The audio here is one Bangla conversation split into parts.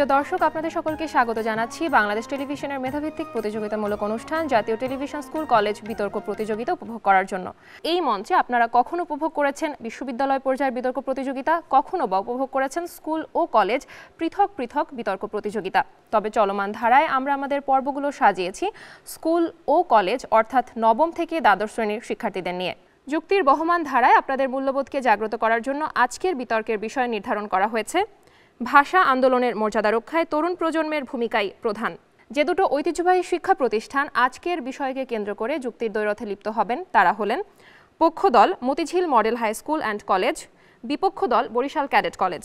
প্রিয় দর্শক, আপনাদের সকলকে স্বাগত জানাচ্ছি বাংলাদেশ টেলিভিশনের মেধাভিত্তিক প্রতিযোগিতামূলক অনুষ্ঠান জাতীয় টেলিভিশন স্কুল কলেজ বিতর্ক প্রতিযোগিতা উপভোগ করার জন্য। এই মঞ্চে আপনারা কখনো উপভোগ করেছেন বিশ্ববিদ্যালয় পর্যায়ের বিতর্ক প্রতিযোগিতা, কখনো বা উপভোগ করেছেন স্কুল ও কলেজ পৃথক পৃথক বিতর্ক প্রতিযোগিতা। তবে চলমান ধারায় আমরা আমাদের পর্বগুলো সাজিয়েছি স্কুল ও কলেজ অর্থাৎ নবম থেকে দ্বাদশ শ্রেণীর শিক্ষার্থীদের নিয়ে। যুক্তির বহমান ধারায় আপনাদের মূল্যবোধকে জাগ্রত করার জন্য আজকের বিতর্কের বিষয় নির্ধারণ করা হয়েছে ভাষা আন্দোলনের মর্যাদা রক্ষায় তরুণ প্রজন্মের ভূমিকাই প্রধান। যে দুটো ঐতিহ্যবাহী শিক্ষা প্রতিষ্ঠান আজকের বিষয়কে কেন্দ্র করে যুক্তির দ্বৈরথে লিপ্ত হবেন তারা হলেন পক্ষ দল Motijheel model high school and college, বিপক্ষ দল বরিশাল ক্যাডেট কলেজ।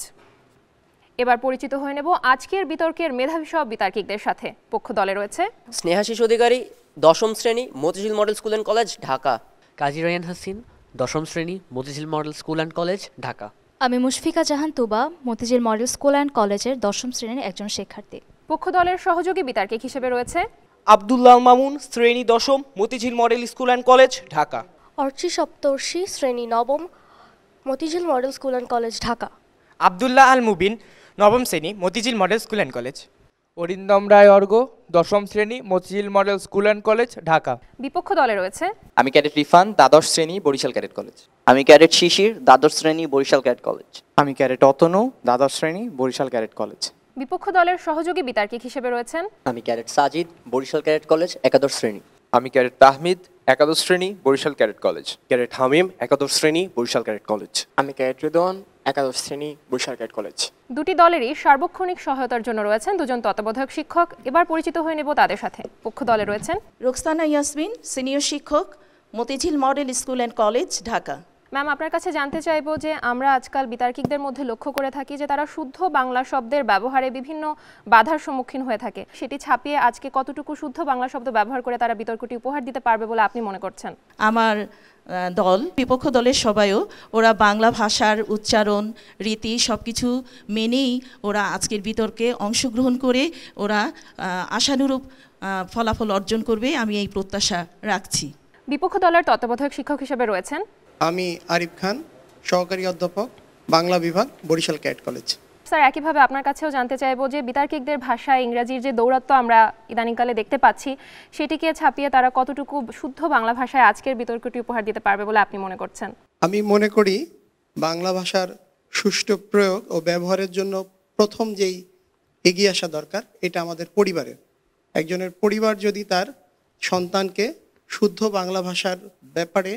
এবার পরিচিত হয়ে নেব আজকের বিতর্কের মেধাবী সব বিতার্কিকদের সাথে। পক্ষ দলে রয়েছে স্নেহাশিস অধিকারী, দশম শ্রেণী, Motijheel model school and college, Dhaka. Kazi Rayan Hasin, দশম শ্রেণী, Motijheel model school and college, Dhaka. আমি Mushfika Jahan Tuba, Motijheel model school and কলেজের দশম শ্রেণীর একজন শিক্ষার্থী। পক্ষ দলের সহযোগী বিতার্কিক হিসেবে রয়েছে আব্দুল্লাহ মামুন, শ্রেণী দশম, Motijheel model school and college, Dhaka. Archi Saptarshi, শ্রেণী নবম, Motijheel model school and college, Dhaka. Abdullah Al Mubin, নবম শ্রেণী, Motijheel model school and college. Arindam Roy Argha, দশম শ্রেণী, Motijheel model school and college, Dhaka. বিপক্ষ দলে রয়েছে আমি ক্যাডেট রিফান, দ্বাদশ শ্রেণী, বরিশাল ক্যাডেট কলেজ। আমি ক্যাডেট শিশির, দ্বাদশ শ্রেণী, বরিশাল ক্যাডেট কলেজ। আমি ক্যাডেট অতনু, দ্বাদশ শ্রেণী, বরিশাল ক্যাডেট কলেজ। বিপক্ষ দলের সহযোগী বিতার্কিক হিসেবে রয়েছেন আমি cadet Sajid, Barishal cadet college, একাদশ শ্রেণী। আমি ক্যাডেট তাহমিদ, একাদশ শ্রেণী, Barishal cadet college. Cadet Hamim, একাদশ শ্রেণী, বরিশাল ক্যাডেট কলেজ। আমি ক্যাডেট রিদওয়ান, একাদশ শ্রেণী, বরিশাল ক্যাডেট কলেজ। দুটি দলেরই সার্বক্ষণিক সহায়তার জন্য রয়েছেন দুজন তত্ত্বাবধায়ক শিক্ষক। এবার পরিচিত হয়ে নেব তাদের সাথে। পক্ষ দলে রয়েছেন রোকসানা ইয়াসমিন, সিনিয়র শিক্ষক, Motijheel model school and college, Dhaka. Ma'am, আপনার কাছে জানতে চাইবো যে আমরা আজকাল বিতার্কিকদের মধ্যে লক্ষ্য করে থাকি যে তারা শুদ্ধ বাংলা শব্দের ব্যবহারে বিভিন্ন বাধার সম্মুখীন হয়ে থাকে। সেটি ছাপিয়ে আজকে কতটুকু শুদ্ধ বাংলা শব্দ ব্যবহার করে তারা বিতর্কটি উপহার দিতে পারবে বলে আপনি মনে করছেন? আমার দল, বিপক্ষ দলের সবাইও ওরা বাংলা ভাষার উচ্চারণ, রীতি সব কিছু মেনেই ওরা আজকের বিতর্কে অংশগ্রহণ করে ওরা আশানুরূপ ফলাফল অর্জন করবে, আমি এই প্রত্যাশা রাখছি। বিপক্ষ দলের তত্ত্বাবধায়ক শিক্ষক হিসেবে রয়েছেন আমি আরিফ খান, সহকারী অধ্যাপক, বাংলা বিভাগ, বরিশাল ক্যাডেট কলেজ। স্যার, একইভাবে আপনার কাছেও জানতে চাইবো যে বিতার্কিকদের ভাষায় ইংরেজির যে দৌরাত্ম্য আমরা ইদানিংকালে দেখতে পাচ্ছি সেটিকে ছাপিয়ে তারা কতটুকু শুদ্ধ বাংলা ভাষায় আজকের বিতর্কটি উপহার দিতে পারবে বলে আপনি মনে করছেন? আমি মনে করি বাংলা ভাষার সুষ্ঠু প্রয়োগ ও ব্যবহারের জন্য প্রথম যেই এগিয়ে আসা দরকার এটা আমাদের পরিবারের। একজনের পরিবার যদি তার সন্তানকে শুদ্ধ বাংলা ভাষার ব্যাপারে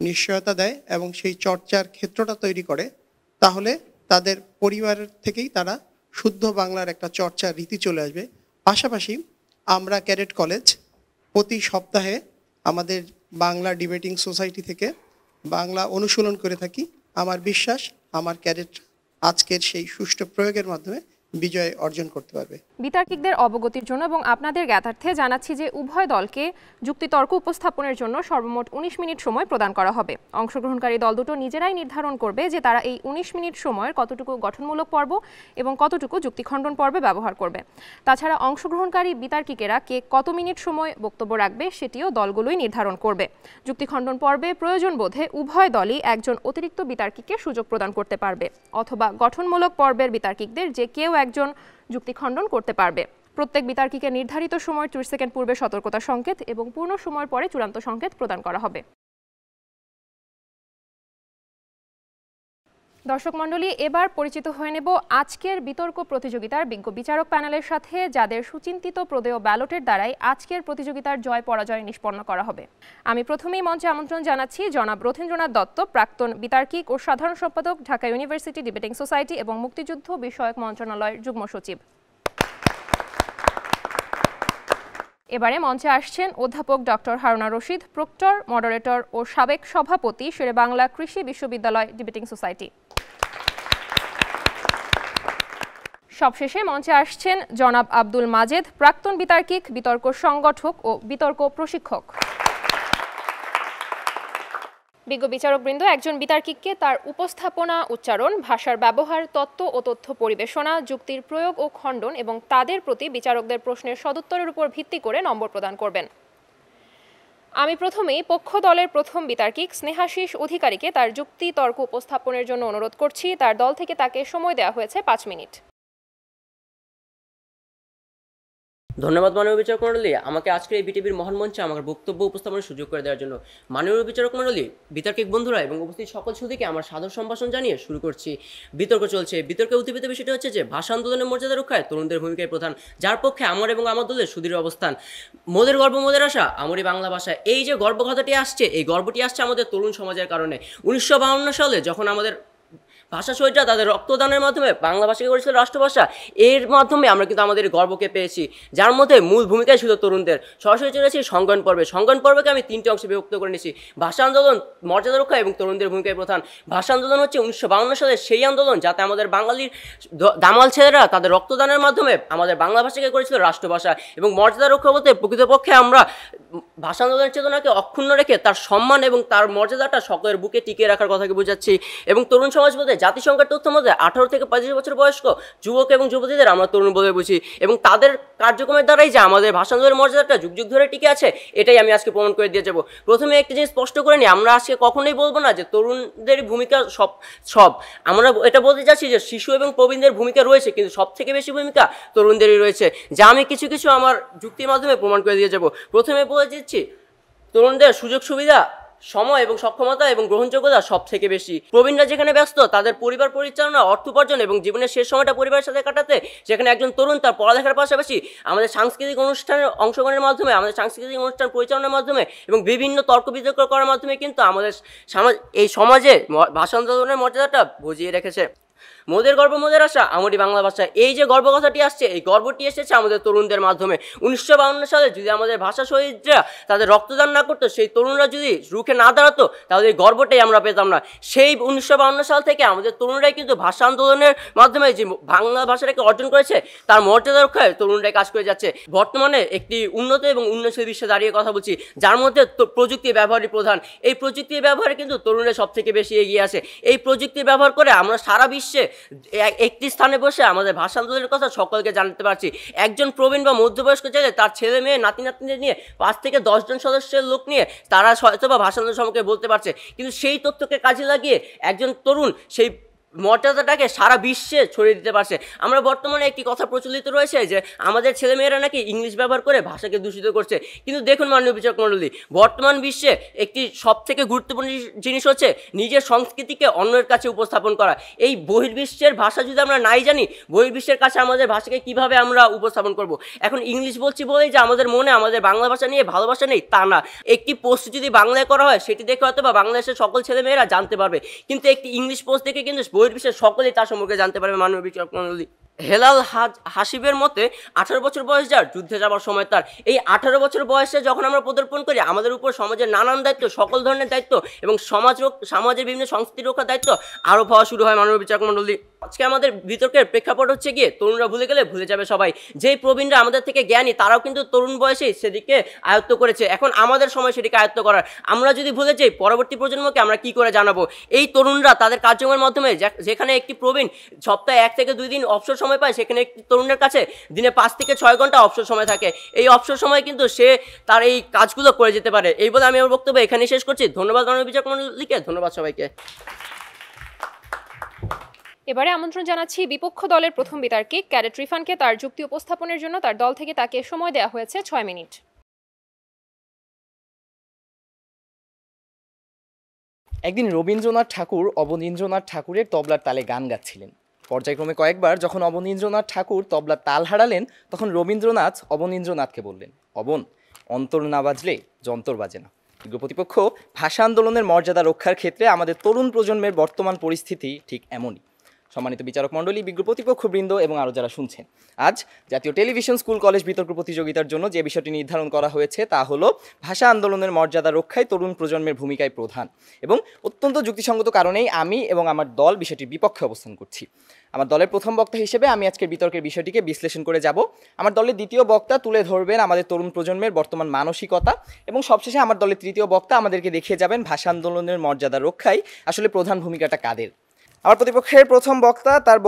নিশ্চয়তা দেয় এবং সেই চর্চার ক্ষেত্রটা তৈরি করে, তাহলে তাদের পরিবারের থেকেই তারা শুদ্ধ বাংলার একটা চর্চার রীতি চলে আসবে। পাশাপাশি আমরা ক্যাডেট কলেজ প্রতি সপ্তাহে আমাদের বাংলা ডিবেটিং সোসাইটি থেকে বাংলা অনুশীলন করে থাকি। আমার বিশ্বাস আমার ক্যাডেট আজকের সেই সুষ্ঠু প্রয়োগের মাধ্যমে বিজয় অর্জন করতে পারবে। বিতার্কিকদের অবগতির জন্য এবং আপনাদের জ্ঞাতার্থে জানাচ্ছি যে উভয় দলকে যুক্তিতর্ক উপস্থাপনের জন্য সর্বমোট 19 মিনিট সময় প্রদান করা হবে। অংশগ্রহণকারী দল দুটো নিজেরাই নির্ধারণ করবে যে তারা এই 19 মিনিট সময়ের কতটুকু গঠনমূলক পর্ব এবং কতটুকু যুক্তিখণ্ডন পর্বে ব্যবহার করবে। তাছাড়া অংশগ্রহণকারী বিতার্কিকেরা কে কত মিনিট সময় বক্তব্য রাখবে সেটিও দলগুলোই নির্ধারণ করবে। যুক্তিখণ্ডন পর্বে প্রয়োজন বোধে উভয় দলই একজন অতিরিক্ত বিতার্কিককে সুযোগ প্রদান করতে পারবে, অথবা গঠনমূলক পর্বের বিতার্কিকদের যে কেউ একজন যুক্তিখণ্ডন করতে পারবে। প্রত্যেক বিতার্কিকে নির্ধারিত সময় 30 সেকেন্ড পূর্বে সতর্কতা সংকেত এবং পূর্ণ সময়ের পরে চূড়ান্ত সংকেত প্রদান করা হবে। দর্শক মণ্ডলী, এবার পরিচিত হয়ে নেব আজকের বিতর্ক প্রতিযোগিতার বিজ্ঞ বিচারক প্যানেলের সাথে, যাদের সুচিন্তিত প্রদেয় ব্যালটের দ্বারাই আজকের প্রতিযোগিতার জয় পরাজয় নিষ্পন্ন করা হবে। আমি প্রথমেই মঞ্চে আমন্ত্রণ জানাচ্ছি জনাব রথীন্দ্রনাথ দত্ত, প্রাক্তন বিতার্কিক ও সাধারণ সম্পাদক, ঢাকা ইউনিভার্সিটি ডিবেটিং সোসাইটি এবং মুক্তিযুদ্ধ বিষয়ক মন্ত্রণালয়ের যুগ্ম সচিব। এবারে মঞ্চে আসছেন অধ্যাপক doctor Haruna Rashid, proctor, moderator ও সাবেক সভাপতি, শেরেবাংলা কৃষি বিশ্ববিদ্যালয় ডিবেটিং সোসাইটি। সবশেষে মঞ্চে আসছেন জনাব আব্দুল মাজেদ, প্রাক্তন বিতার্কিক, বিতর্ক সংগঠক ও বিতর্ক প্রশিক্ষক। বিজ্ঞ বিচারকবৃন্দ, একজন বিতার্কিককে তার উপস্থাপনা, উচ্চারণ, ভাষার ব্যবহার, তত্ত্ব ও তথ্য পরিবেশনা, যুক্তির প্রয়োগ ও খণ্ডন এবং তাদের প্রতি বিচারকদের প্রশ্নের সদুত্তরের উপর ভিত্তি করে নম্বর প্রদান করবেন। আমি প্রথমেই পক্ষ দলের প্রথম বিতার্কিক স্নেহাশিস অধিকারীকে তার যুক্তি তর্ক উপস্থাপনের জন্য অনুরোধ করছি। তার দল থেকে তাকে সময় দেওয়া হয়েছে 5 মিনিট। ধন্যবাদ মাননীয় বিচারক মণ্ডলী, আমাকে আজকের এই বিটিভির মহান মঞ্চে আমার বক্তব্য উপস্থাপনের সুযোগ করে দেওয়ার জন্য। মাননীয় বিচারক মণ্ডলী, বিতর্কিক বন্ধুরা এবং উপস্থিত সকল সুধীকে আমার সাদর সম্ভাষণ জানিয়ে শুরু করছি। বিতর্ক চলছে। বিতর্কে উদ্দীপিত বিষয়টি হচ্ছে যে ভাষা আন্দোলনের মর্যাদা রক্ষায় তরুণদের ভূমিকায় প্রধান, যার পক্ষে আমার এবং আমার দলের সুদৃঢ় অবস্থান। মোদের গর্ব মোদের আশা, আমারই বাংলা ভাষা। এই যে গর্বকথাটি আসছে, এই গর্বটি আসছে আমাদের তরুণ সমাজের কারণে। 1952 সালে যখন আমাদের ভাষা শহীদরা তাদের রক্তদানের মাধ্যমে বাংলা ভাষাকে করেছিল রাষ্ট্রভাষা, এর মাধ্যমে আমরা কিন্তু আমাদের গর্বকে পেয়েছি, যার মধ্যে মূল ভূমিকায় ছিল তরুণদের। সরাসরি চলেছি সংজ্ঞান পর্বে। সংজ্ঞান পর্বকে আমি 3টি অংশে বিভক্ত করে নিয়েছি। ভাষা আন্দোলন, মর্যাদা রক্ষা এবং তরুণদের ভূমিকায় প্রধান। ভাষা আন্দোলন হচ্ছে 1952 সালের সেই আন্দোলন যাতে আমাদের বাঙালির দামাল ছেলেরা তাদের রক্তদানের মাধ্যমে আমাদের বাংলা ভাষাকে করেছিল রাষ্ট্রভাষা। এবং মর্যাদা রক্ষা বলতে প্রকৃতপক্ষে আমরা ভাষা আন্দোলনের চেতনাকে অক্ষুণ্ণ রেখে তার সম্মান এবং তার মর্যাদাটা সকলের বুকে টিকিয়ে রাখার কথাকে বোঝাচ্ছি। এবং তরুণ সমাজ বলতে জাতিসংঘের তথ্য মধ্যে 18 থেকে 25 বছর বয়স্ক যুবক এবং যুবতীদের আমরা তরুণ বলে বুঝি। এবং তাদের কার্যক্রমের দ্বারাই যে আমাদের ভাষা আন্দোলনের মর্যাদাটা যুগ যুগ ধরে টিকে আছে, এটাই আমি আজকে প্রমাণ করে দিয়ে যাব। প্রথমে একটি জিনিস স্পষ্ট করে নিই, আমরা আজকে কখনোই বলবো না যে তরুণদের ভূমিকা সব। আমরা এটা বলতে চাচ্ছি যে শিশু এবং প্রবীণদের ভূমিকা রয়েছে, কিন্তু সব থেকে বেশি ভূমিকা তরুণদেরই রয়েছে, যা আমি কিছু কিছু আমার যুক্তির মাধ্যমে প্রমাণ করে দিয়ে যাব। প্রথমে বলে দিচ্ছি, তরুণদের সুযোগ সুবিধা, সময় এবং সক্ষমতা এবং গ্রহণযোগ্যতা সব থেকে বেশি। প্রবীণরা যেখানে ব্যস্ত তাদের পরিবার পরিচালনা, অর্থ উপার্জন এবং জীবনের শেষ সময়টা পরিবারের সাথে কাটাতে, সেখানে একজন তরুণ তার পড়ালেখার পাশাপাশি আমাদের সাংস্কৃতিক অনুষ্ঠানের অংশগ্রহণের মাধ্যমে, আমাদের সাংস্কৃতিক অনুষ্ঠান পরিচালনার মাধ্যমে এবং বিভিন্ন তর্ক বিতর্ক করার মাধ্যমে কিন্তু আমাদের এই সমাজে ভাষা আন্দোলনের মর্যাদাটা বুঝিয়ে রেখেছে। মোদের গর্ব মোদের আশা, আমারই বাংলা ভাষা। এই যে গর্বকথাটি আসছে, এই গর্বটি এসেছে আমাদের তরুণদের মাধ্যমে। 1952 সালে যদি আমাদের ভাষা শহীদরা তাদের রক্তদান না করতো, সেই তরুণরা যদি রুখে না দাঁড়াতো, তাহলে এই গর্বটাই আমরা পেতাম না। সেই 1952 সাল থেকে আমাদের তরুণরাই কিন্তু ভাষা আন্দোলনের মাধ্যমে যে বাংলা ভাষাটাকে অর্জন করেছে, তার মর্যাদা রক্ষায় তরুণরাই কাজ করে যাচ্ছে। বর্তমানে একটি উন্নত এবং উন্নয়নশীল বিশ্বে দাঁড়িয়ে কথা বলছি, যার মধ্যে প্রযুক্তির ব্যবহারই প্রধান। এই প্রযুক্তির ব্যবহারে কিন্তু তরুণরা সব থেকে বেশি এগিয়ে আসে। এই প্রযুক্তির ব্যবহার করে আমরা সারা বিশ্বে একটি স্থানে বসে আমাদের ভাষা আন্দোলনের কথা সকলকে জানতে পারছি। একজন প্রবীণ বা মধ্যবয়স্ক চাইলে তার ছেলে মেয়ে নাতি নাতনিদের নিয়ে 5 থেকে 10 জন সদস্যের লোক নিয়ে তারা হয়তো বা ভাষা আন্দোলন সম্পর্কে বলতে পারছে, কিন্তু সেই তথ্যকে কাজে লাগিয়ে একজন তরুণ সেই মর্যাদাটাকে সারা বিশ্বে ছড়িয়ে দিতে পারছে। আমরা বর্তমানে একটি কথা প্রচলিত রয়েছে যে আমাদের ছেলেমেয়েরা নাকি ইংলিশ ব্যবহার করে ভাষাকে দূষিত করছে, কিন্তু দেখুন মাননীয় বিচারক মণ্ডলী, বর্তমান বিশ্বে একটি সবথেকে গুরুত্বপূর্ণ জিনিস হচ্ছে নিজের সংস্কৃতিকে অন্যের কাছে উপস্থাপন করা। এই বহির্বিশ্বের ভাষা যদি আমরা নাই জানি, বহির্বিশ্বের কাছে আমাদের ভাষাকে কিভাবে আমরা উপস্থাপন করব? এখন ইংলিশ বলছি বলেই যে আমাদের মনে আমাদের বাংলা ভাষা নিয়ে ভালোবাসা নেই, তা না। একটি পোস্ট যদি বাংলায় করা হয়, সেটি দেখে হয়তো বা বাংলাদেশের সকল ছেলেমেয়েরা জানতে পারবে, কিন্তু একটি ইংলিশ পোস্ট দেখে কিন্তু বহির্বিশ্বের সকলেই তার সম্পর্কে জানতে পারবে। মাননীয় বিচারক মণ্ডলী, হেলাল হাসিবের মতে 18 বছর বয়স যার যুদ্ধে যাবার সময় তার। এই 18 বছর বয়সে যখন আমরা পদার্পণ করি, আমাদের উপর সমাজের নানান দায়িত্ব, সকল ধরনের দায়িত্ব এবং সমাজের বিভিন্ন সংস্কৃতি রক্ষার দায়িত্ব আরোপ হওয়া শুরু হয়। মাননীয় বিচারক মণ্ডলী, আজকে আমাদের বিতর্কের প্রেক্ষাপট হচ্ছে গিয়ে তরুণরা ভুলে গেলে ভুলে যাবে সবাই। যেই প্রবীণরা আমাদের থেকে জ্ঞানী, তারাও কিন্তু তরুণ বয়সেই সেদিকে আয়ত্ত করেছে। এখন আমাদের সময় সেটিকে আয়ত্ত করার। আমরা যদি ভুলে যাই, পরবর্তী প্রজন্মকে আমরা কি করে জানাবো? এই তরুণরা তাদের কার্যক্রমের মাধ্যমে, যেখানে একটি প্রবীণ সপ্তাহে 1 থেকে 2 দিন অবসর সময় পায়, সেখানে একটি তরুণের কাছে দিনে 5 থেকে 6 ঘন্টা অবসর সময় থাকে। এই অবসর সময় কিন্তু সে তার এই কাজগুলো করে যেতে পারে। এই বলে আমি আমার বক্তব্য এখানেই শেষ করছি। ধন্যবাদ মাননীয় বিচারক মণ্ডলীকে, ধন্যবাদ সবাইকে। এবারে আমন্ত্রণ জানাচ্ছি বিপক্ষ দলের প্রথম বিতর্কিক ক্যাডেট রিফানকে তার যুক্তি উপস্থাপনের জন্য। তার দল থেকে তাকে সময় দেওয়া হয়েছে 6 মিনিট। একদিন রবীন্দ্রনাথ ঠাকুর অবনীন্দ্রনাথ ঠাকুরের তবলার তালে গান গাচ্ছিলেন। পর্যায়ক্রমে কয়েকবার যখন অবনীন্দ্রনাথ ঠাকুর তবলার তাল হারালেন, তখন রবীন্দ্রনাথ অবনীন্দ্রনাথকে বললেন, অবন, অন্তর না বাজলে যন্তর বাজে না। বিজ্ঞ প্রতিপক্ষ, ভাষা আন্দোলনের মর্যাদা রক্ষার ক্ষেত্রে আমাদের তরুণ প্রজন্মের বর্তমান পরিস্থিতি ঠিক এমনই। সম্মানিত বিচারক মণ্ডলী, বিজ্ঞ প্রতিপক্ষ বৃন্দ এবং আরও যারা শুনছেন, আজ জাতীয় টেলিভিশন স্কুল কলেজ বিতর্ক প্রতিযোগিতার জন্য যে বিষয়টি নির্ধারণ করা হয়েছে তা হলো ভাষা আন্দোলনের মর্যাদা রক্ষায় তরুণ প্রজন্মের ভূমিকায় প্রধান। এবং অত্যন্ত যুক্তিসঙ্গত কারণেই আমি এবং আমার দল বিষয়টির বিপক্ষে অবস্থান করছি। আমার দলের প্রথম বক্তা হিসেবে আমি আজকের বিতর্কের বিষয়টিকে বিশ্লেষণ করে যাব। আমার দলের দ্বিতীয় বক্তা তুলে ধরবেন আমাদের তরুণ প্রজন্মের বর্তমান মানসিকতা, এবং সবশেষে আমার দলের তৃতীয় বক্তা আমাদেরকে দেখিয়ে যাবেন ভাষা আন্দোলনের মর্যাদা রক্ষায় আসলে প্রধান ভূমিকাটা কাদের। আমার প্রতিপক্ষের প্রথম বক্তা তার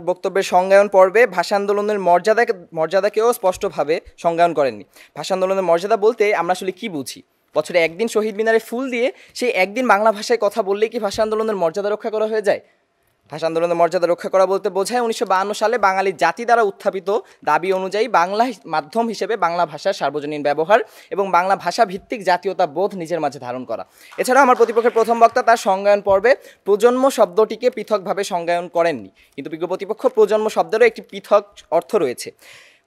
বক্তব্যের সংজ্ঞায়ন পর্বে ভাষা আন্দোলনের মর্যাদাকেও স্পষ্টভাবে সংজ্ঞায়ন করেননি। ভাষা আন্দোলনের মর্যাদা বলতে আমরা আসলে কি বুঝি? বছরে একদিন শহীদ মিনারে ফুল দিয়ে সেই একদিন বাংলা ভাষায় কথা বললেই কি ভাষা আন্দোলনের মর্যাদা রক্ষা করা হয়ে যায়? ভাষা আন্দোলনের মর্যাদা রক্ষা করা বলতে বোঝায় 1952 সালে বাঙালি জাতি দ্বারা উত্থাপিত দাবি অনুযায়ী বাংলা মাধ্যম হিসেবে বাংলা ভাষার সার্বজনীন ব্যবহার এবং বাংলা ভাষা ভিত্তিক জাতীয়তা বোধ নিজের মাঝে ধারণ করা। এছাড়া আমার প্রতিপক্ষের প্রথম বক্তা তার সংজ্ঞায়ন পর্বে প্রজন্ম শব্দটিকে পৃথকভাবে সংজ্ঞায়ন করেননি, কিন্তু বিজ্ঞ প্রতিপক্ষ প্রজন্ম শব্দেরও একটি পৃথক অর্থ রয়েছে।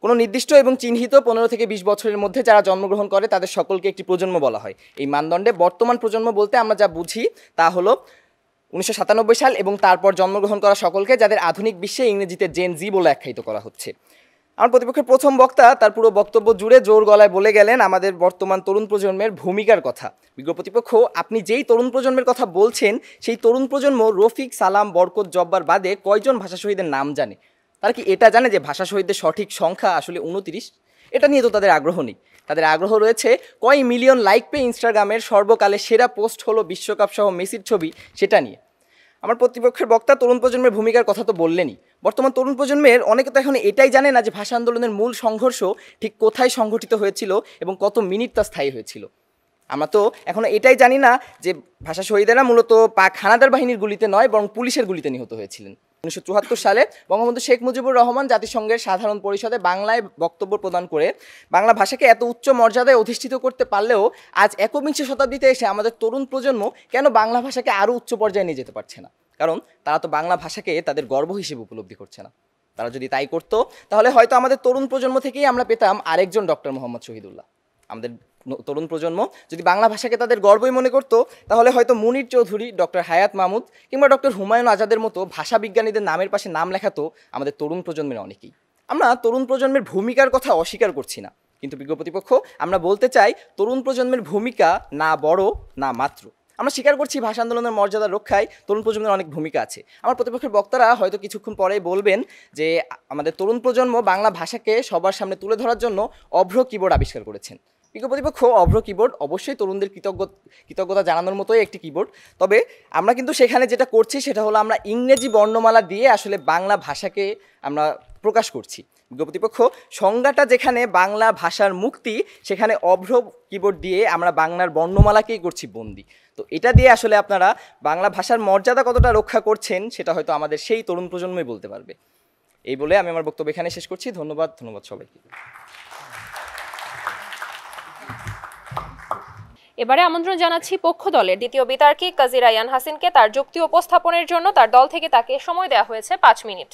কোনো নির্দিষ্ট এবং চিহ্নিত 15 থেকে 20 বছরের মধ্যে যারা জন্মগ্রহণ করে তাদের সকলকে একটি প্রজন্ম বলা হয়। এই মানদণ্ডে বর্তমান প্রজন্ম বলতে আমরা যা বুঝি তা হলো 1997 সাল এবং তারপর জন্মগ্রহণ করা সকলকে, যাদের আধুনিক বিশ্বে ইংরেজিতে জেন জি বলে আখ্যায়িত করা হচ্ছে। আমার প্রতিপক্ষের প্রথম বক্তা তার পুরো বক্তব্য জুড়ে জোর গলায় বলে গেলেন আমাদের বর্তমান তরুণ প্রজন্মের ভূমিকার কথা। বিজ্ঞ প্রতিপক্ষ, আপনি যেই তরুণ প্রজন্মের কথা বলছেন সেই তরুণ প্রজন্ম রফিক, সালাম, বরকত, জব্বার বাদে কয়জন ভাষা শহীদের নাম জানে? তারা কি এটা জানে যে ভাষা শহীদদের সঠিক সংখ্যা আসলে 29? এটা নিয়ে তো তাদের আগ্রহ নেই। তাদের আগ্রহ রয়েছে কয় মিলিয়ন লাইক পেয়ে ইনস্টাগ্রামের সর্বকালে সেরা পোস্ট হলো বিশ্বকাপ সহ মেসির ছবি, সেটা নিয়ে। আমার প্রতিপক্ষের বক্তা তরুণ প্রজন্মের ভূমিকার কথা তো বললেনই। বর্তমান তরুণ প্রজন্মের অনেকে তো এখন এটাই জানে না যে ভাষা আন্দোলনের মূল সংঘর্ষ ঠিক কোথায় সংঘটিত হয়েছিল এবং কত মিনিট তা স্থায়ী হয়েছিল। আমরা তো এখনো এটাই জানি না যে ভাষা শহীদেরা মূলত পাক হানাদার বাহিনীর গুলিতে নয় বরং পুলিশের গুলিতে নিহত হয়েছিলেন। 1974 সালে বঙ্গবন্ধু শেখ মুজিবুর রহমান জাতিসংঘের সাধারণ পরিষদে বাংলায় বক্তব্য প্রদান করে বাংলা ভাষাকে এত উচ্চ মর্যাদায় অধিষ্ঠিত করতে পারলেও আজ 21 শতাব্দীতে এসে আমাদের তরুণ প্রজন্ম কেন বাংলা ভাষাকে আরও উচ্চ পর্যায়ে নিয়ে যেতে পারছে না? কারণ তারা তো বাংলা ভাষাকে তাদের গর্ব হিসেবে উপলব্ধি করছে না। তারা যদি তাই করতো তাহলে হয়তো আমাদের তরুণ প্রজন্ম থেকেই আমরা পেতাম আরেকজন ডক্টর মোহাম্মদ শহীদুল্লাহ। আমাদের তরুণ প্রজন্ম যদি বাংলা ভাষাকে তাদের গর্বই মনে করতো তাহলে হয়তো মুনির চৌধুরী, ডক্টর হায়াত মাহমুদ কিংবা ডক্টর হুমায়ুন আজাদের মতো ভাষা বিজ্ঞানীদের নামের পাশে নাম লেখাতো আমাদের তরুণ প্রজন্মের অনেকেই। আমরা তরুণ প্রজন্মের ভূমিকার কথা অস্বীকার করছি না, কিন্তু বিজ্ঞ প্রতিপক্ষ আমরা বলতে চাই তরুণ প্রজন্মের ভূমিকা না বড় না মাত্র। আমরা স্বীকার করছি ভাষা আন্দোলনের মর্যাদা রক্ষায় তরুণ প্রজন্মের অনেক ভূমিকা আছে। আমার প্রতিপক্ষের বক্তারা হয়তো কিছুক্ষণ পরেই বলবেন যে আমাদের তরুণ প্রজন্ম বাংলা ভাষাকে সবার সামনে তুলে ধরার জন্য অভ্র কিবোর্ড আবিষ্কার করেছেন। বিজ্ঞ প্রতিপক্ষ, অভ্র কিবোর্ড অবশ্যই তরুণদের কৃতজ্ঞতা জানানোর মতোই একটি কিবোর্ড। তবে আমরা কিন্তু সেখানে যেটা করছি সেটা হলো আমরা ইংরেজি বর্ণমালা দিয়ে আসলে বাংলা ভাষাকে আমরা প্রকাশ করছি। বিজ্ঞ প্রতিপক্ষ, সংজ্ঞাটা যেখানে বাংলা ভাষার মুক্তি সেখানে অভ্র কিবোর্ড দিয়ে আমরা বাংলার বর্ণমালাকেই করছি বন্দি। তো এটা দিয়ে আসলে আপনারা বাংলা ভাষার মর্যাদা কতটা রক্ষা করছেন সেটা হয়তো আমাদের সেই তরুণ প্রজন্মই বলতে পারবে। এই বলে আমি আমার বক্তব্য এখানে শেষ করছি। ধন্যবাদ সবাইকে। এবারে আমন্ত্রণ জানাচ্ছি পক্ষ দলের দ্বিতীয় বিতর্কী কাজী রায়হান হাসিনকে। তার যুক্তি উপস্থাপনের জন্য তার দল থেকে তাকে সময় দেওয়া হয়েছে 5 মিনিট।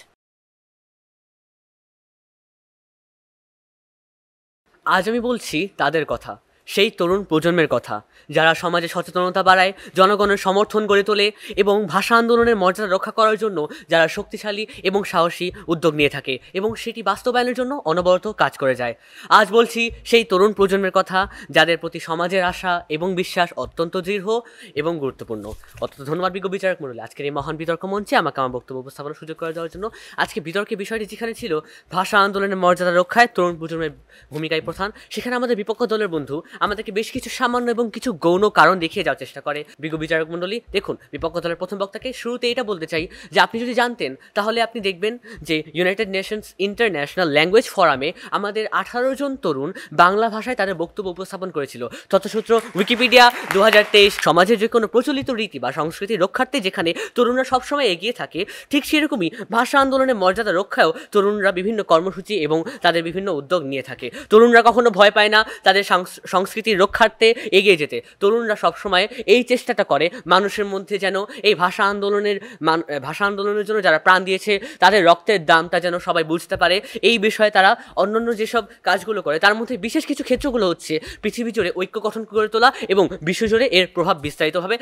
আজ আমি বলছি তাদের কথা, সেই তরুণ প্রজন্মের কথা যারা সমাজে সচেতনতা বাড়ায়, জনগণের সমর্থন গড়ে তোলে এবং ভাষা আন্দোলনের মর্যাদা রক্ষা করার জন্য যারা শক্তিশালী এবং সাহসী উদ্যোগ নিয়ে থাকে এবং সেটি বাস্তবায়নের জন্য অনবরত কাজ করে যায়। আজ বলছি সেই তরুণ প্রজন্মের কথা যাদের প্রতি সমাজের আশা এবং বিশ্বাস অত্যন্ত দৃঢ় এবং গুরুত্বপূর্ণ। অত্যন্ত ধন্যবাদ বিজ্ঞ বিচারক মণ্ডলী আজকের এই মহান বিতর্ক মঞ্চে আমাকে আমার বক্তব্য উপস্থাপনের সুযোগ করে দেওয়ার জন্য। আজকে বিতর্কের বিষয়টি যেখানে ছিল ভাষা আন্দোলনের মর্যাদা রক্ষায় তরুণ প্রজন্মের ভূমিকাই প্রধান, সেখানে আমাদের বিপক্ষ দলের বন্ধু আমাদেরকে বেশ কিছু সামান্য এবং কিছু গৌণ কারণ দেখিয়ে যাওয়ার চেষ্টা করে। বিজ্ঞ বিচারক মণ্ডলী দেখুন, বিপক্ষ দলের প্রথম বক্তাকে শুরুতে এটা বলতে চাই যে আপনি যদি জানতেন তাহলে আপনি দেখবেন যে ইউনাইটেড নেশনস ইন্টারন্যাশনাল ল্যাঙ্গুয়েজ ফোরামে আমাদের 18 জন তরুণ বাংলা ভাষায় তাদের বক্তব্য উপস্থাপন করেছিল। তথ্যসূত্র উইকিপিডিয়া 2023। সমাজের যে কোনো প্রচলিত রীতি বা সংস্কৃতি রক্ষার্থে যেখানে তরুণরা সবসময় এগিয়ে থাকে, ঠিক সেরকমই ভাষা আন্দোলনের মর্যাদা রক্ষায়ও তরুণরা বিভিন্ন কর্মসূচি এবং তাদের বিভিন্ন উদ্যোগ নিয়ে থাকে। তরুণরা কখনো ভয় পায় না তাদের সংস্কৃতির রক্ষার্থে এগিয়ে যেতে। তরুণরা সবসময় এই চেষ্টাটা করে মানুষের মধ্যে যেন এই ভাষা আন্দোলনের জন্য যারা প্রাণ দিয়েছে তাদের রক্তের দামটা যেন সবাই বুঝতে পারে। এই বিষয়ে তারা অন্যান্য যেসব কাজগুলো করে তার মধ্যে বিশেষ কিছু ক্ষেত্রগুলো হচ্ছে পৃথিবী জুড়ে ঐক্য গঠন করে তোলা এবং বিশ্বজুড়ে এর প্রভাব বিস্তারিতভাবে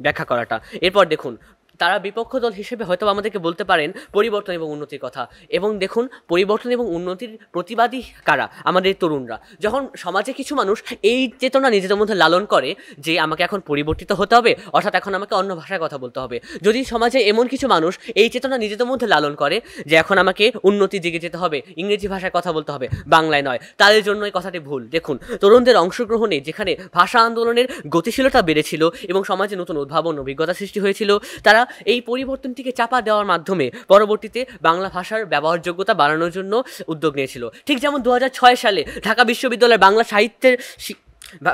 ব্যাখ্যা করাটা। এরপর দেখুন, তারা বিপক্ষ দল হিসেবে হয়তো আমাদেরকে বলতে পারেন পরিবর্তন এবং উন্নতির কথা, এবং দেখুন পরিবর্তন এবং উন্নতির প্রতিবাদী কারা? আমাদের তরুণরা। যখন সমাজে কিছু মানুষ এই চেতনা নিজেদের মধ্যে লালন করে যে আমাকে এখন পরিবর্তিত হতে হবে, অর্থাৎ এখন আমাকে অন্য ভাষায় কথা বলতে হবে, যদি সমাজে এমন কিছু মানুষ এই চেতনা নিজেদের মধ্যে লালন করে যে এখন আমাকে উন্নতির দিকে যেতে হবে, ইংরেজি ভাষায় কথা বলতে হবে, বাংলায় নয়, তাদের জন্য এই কথাটি ভুল। দেখুন, তরুণদের অংশগ্রহণে যেখানে ভাষা আন্দোলনের গতিশীলতা বেড়েছিল এবং সমাজে নতুন উদ্ভাবন অভিজ্ঞতা সৃষ্টি হয়েছিল, তারা এই পরিবর্তনটিকে চাপা দেওয়ার মাধ্যমে পরবর্তীতে বাংলা ভাষার ব্যবহারযোগ্যতা বাড়ানোর জন্য উদ্যোগ নিয়েছিল। ঠিক যেমন 2006 সালে ঢাকা বিশ্ববিদ্যালয়ের বাংলা সাহিত্যের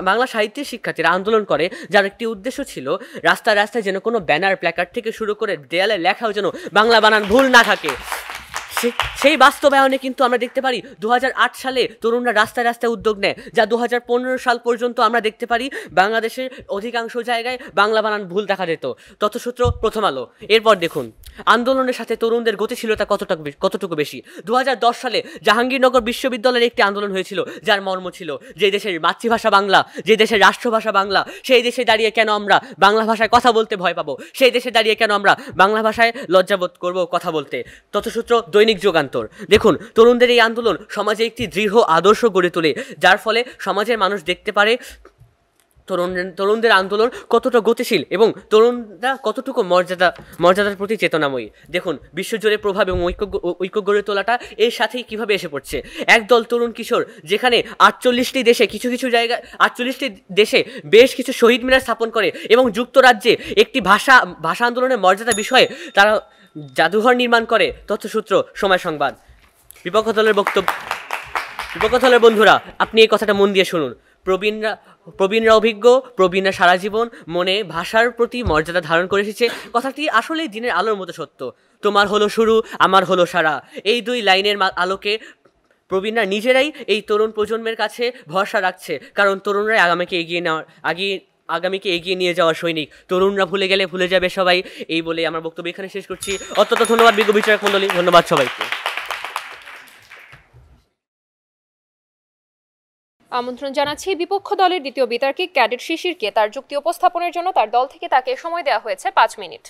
বাংলা সাহিত্যের শিক্ষার্থীরা আন্দোলন করে, যার একটি উদ্দেশ্য ছিল রাস্তায় রাস্তায় যেন কোনো ব্যানার প্ল্যাকার্ড থেকে শুরু করে দেয়ালে লেখাও যেন বাংলা বানান ভুল না থাকে। সেই বাস্তবায়নে কিন্তু আমরা দেখতে পারি 2008 সালে তরুণরা রাস্তায় রাস্তায় উদ্যোগ নেয়, যা 2015 সাল পর্যন্ত আমরা দেখতে পারি বাংলাদেশের অধিকাংশ জায়গায় বাংলা বানান ভুল দেখা যেত। তথ্যসূত্র প্রথম আলো। এরপর দেখুন আন্দোলনের সাথে তরুণদের গতিশীলতা কতটুকু বেশি। 2010 সালে জাহাঙ্গীরনগর বিশ্ববিদ্যালয়ের একটি আন্দোলন হয়েছিল, যার মর্ম ছিল যে দেশের মাতৃভাষা বাংলা, যে দেশের রাষ্ট্রভাষা বাংলা, সেই দেশে দাঁড়িয়ে কেন আমরা বাংলা ভাষায় কথা বলতে ভয় পাবো, সেই দেশে দাঁড়িয়ে কেন আমরা বাংলা ভাষায় লজ্জাবোধ করব কথা বলতে। তথ্যসূত্র দৈনিক যুগান্তর। দেখুন তরুণদের এই আন্দোলন সমাজে একটি দৃঢ় আদর্শ গড়ে তোলে, যার ফলে সমাজের মানুষ দেখতে পারে তরুণদের আন্দোলন কতটা গতিশীল এবং তরুণরা কতটুকু মর্যাদার প্রতি চেতনাময়ী। দেখুন বিশ্বজুড়ে প্রভাব এবং ঐক্য গড়ে তোলাটা এর সাথেই কিভাবে এসে পড়ছে। একদল তরুণ কিশোর যেখানে 48টি দেশে কিছু জায়গায় 48টি দেশে বেশ কিছু শহীদ মিনার স্থাপন করে এবং যুক্তরাজ্যে একটি ভাষা আন্দোলনের মর্যাদা বিষয়ে তারা জাদুঘর নির্মাণ করে। তথ্যসূত্র সময় সংবাদ। বিপক্ষ দলের বন্ধুরা আপনি এই কথাটা মন দিয়ে শুনুন। প্রবীণরা অভিজ্ঞ, প্রবীণরা সারা জীবন মনে ভাষার প্রতি মর্যাদা ধারণ করে এসেছে। কথাটি আসলেই দিনের আলোর মতো সত্য। তোমার হলো শুরু, আমার হলো সারা, এই দুই লাইনের আলোকে প্রবীণরা নিজেরাই এই তরুণ প্রজন্মের কাছে ভরসা রাখছে, কারণ তরুণরাই আগামীকে এগিয়ে নিয়ে যাওয়া সৈনিক। তরুণরা ভুলে গেলে ভুলে যাবে সবাই। এই বলে আমার বক্তব্য এখানে শেষ করছি। অত্যন্ত ধন্যবাদ বিজ্ঞ বিচারক মণ্ডলী, ধন্যবাদ সবাইকে। আমন্ত্রণ জানাচ্ছি বিপক্ষ দলের দ্বিতীয় বিতর্কিক ক্যাডেট শিশিরকে তার যুক্তি উপস্থাপনের জন্য। তার দল থেকে তাকে সময় দেওয়া হয়েছে 5 মিনিট।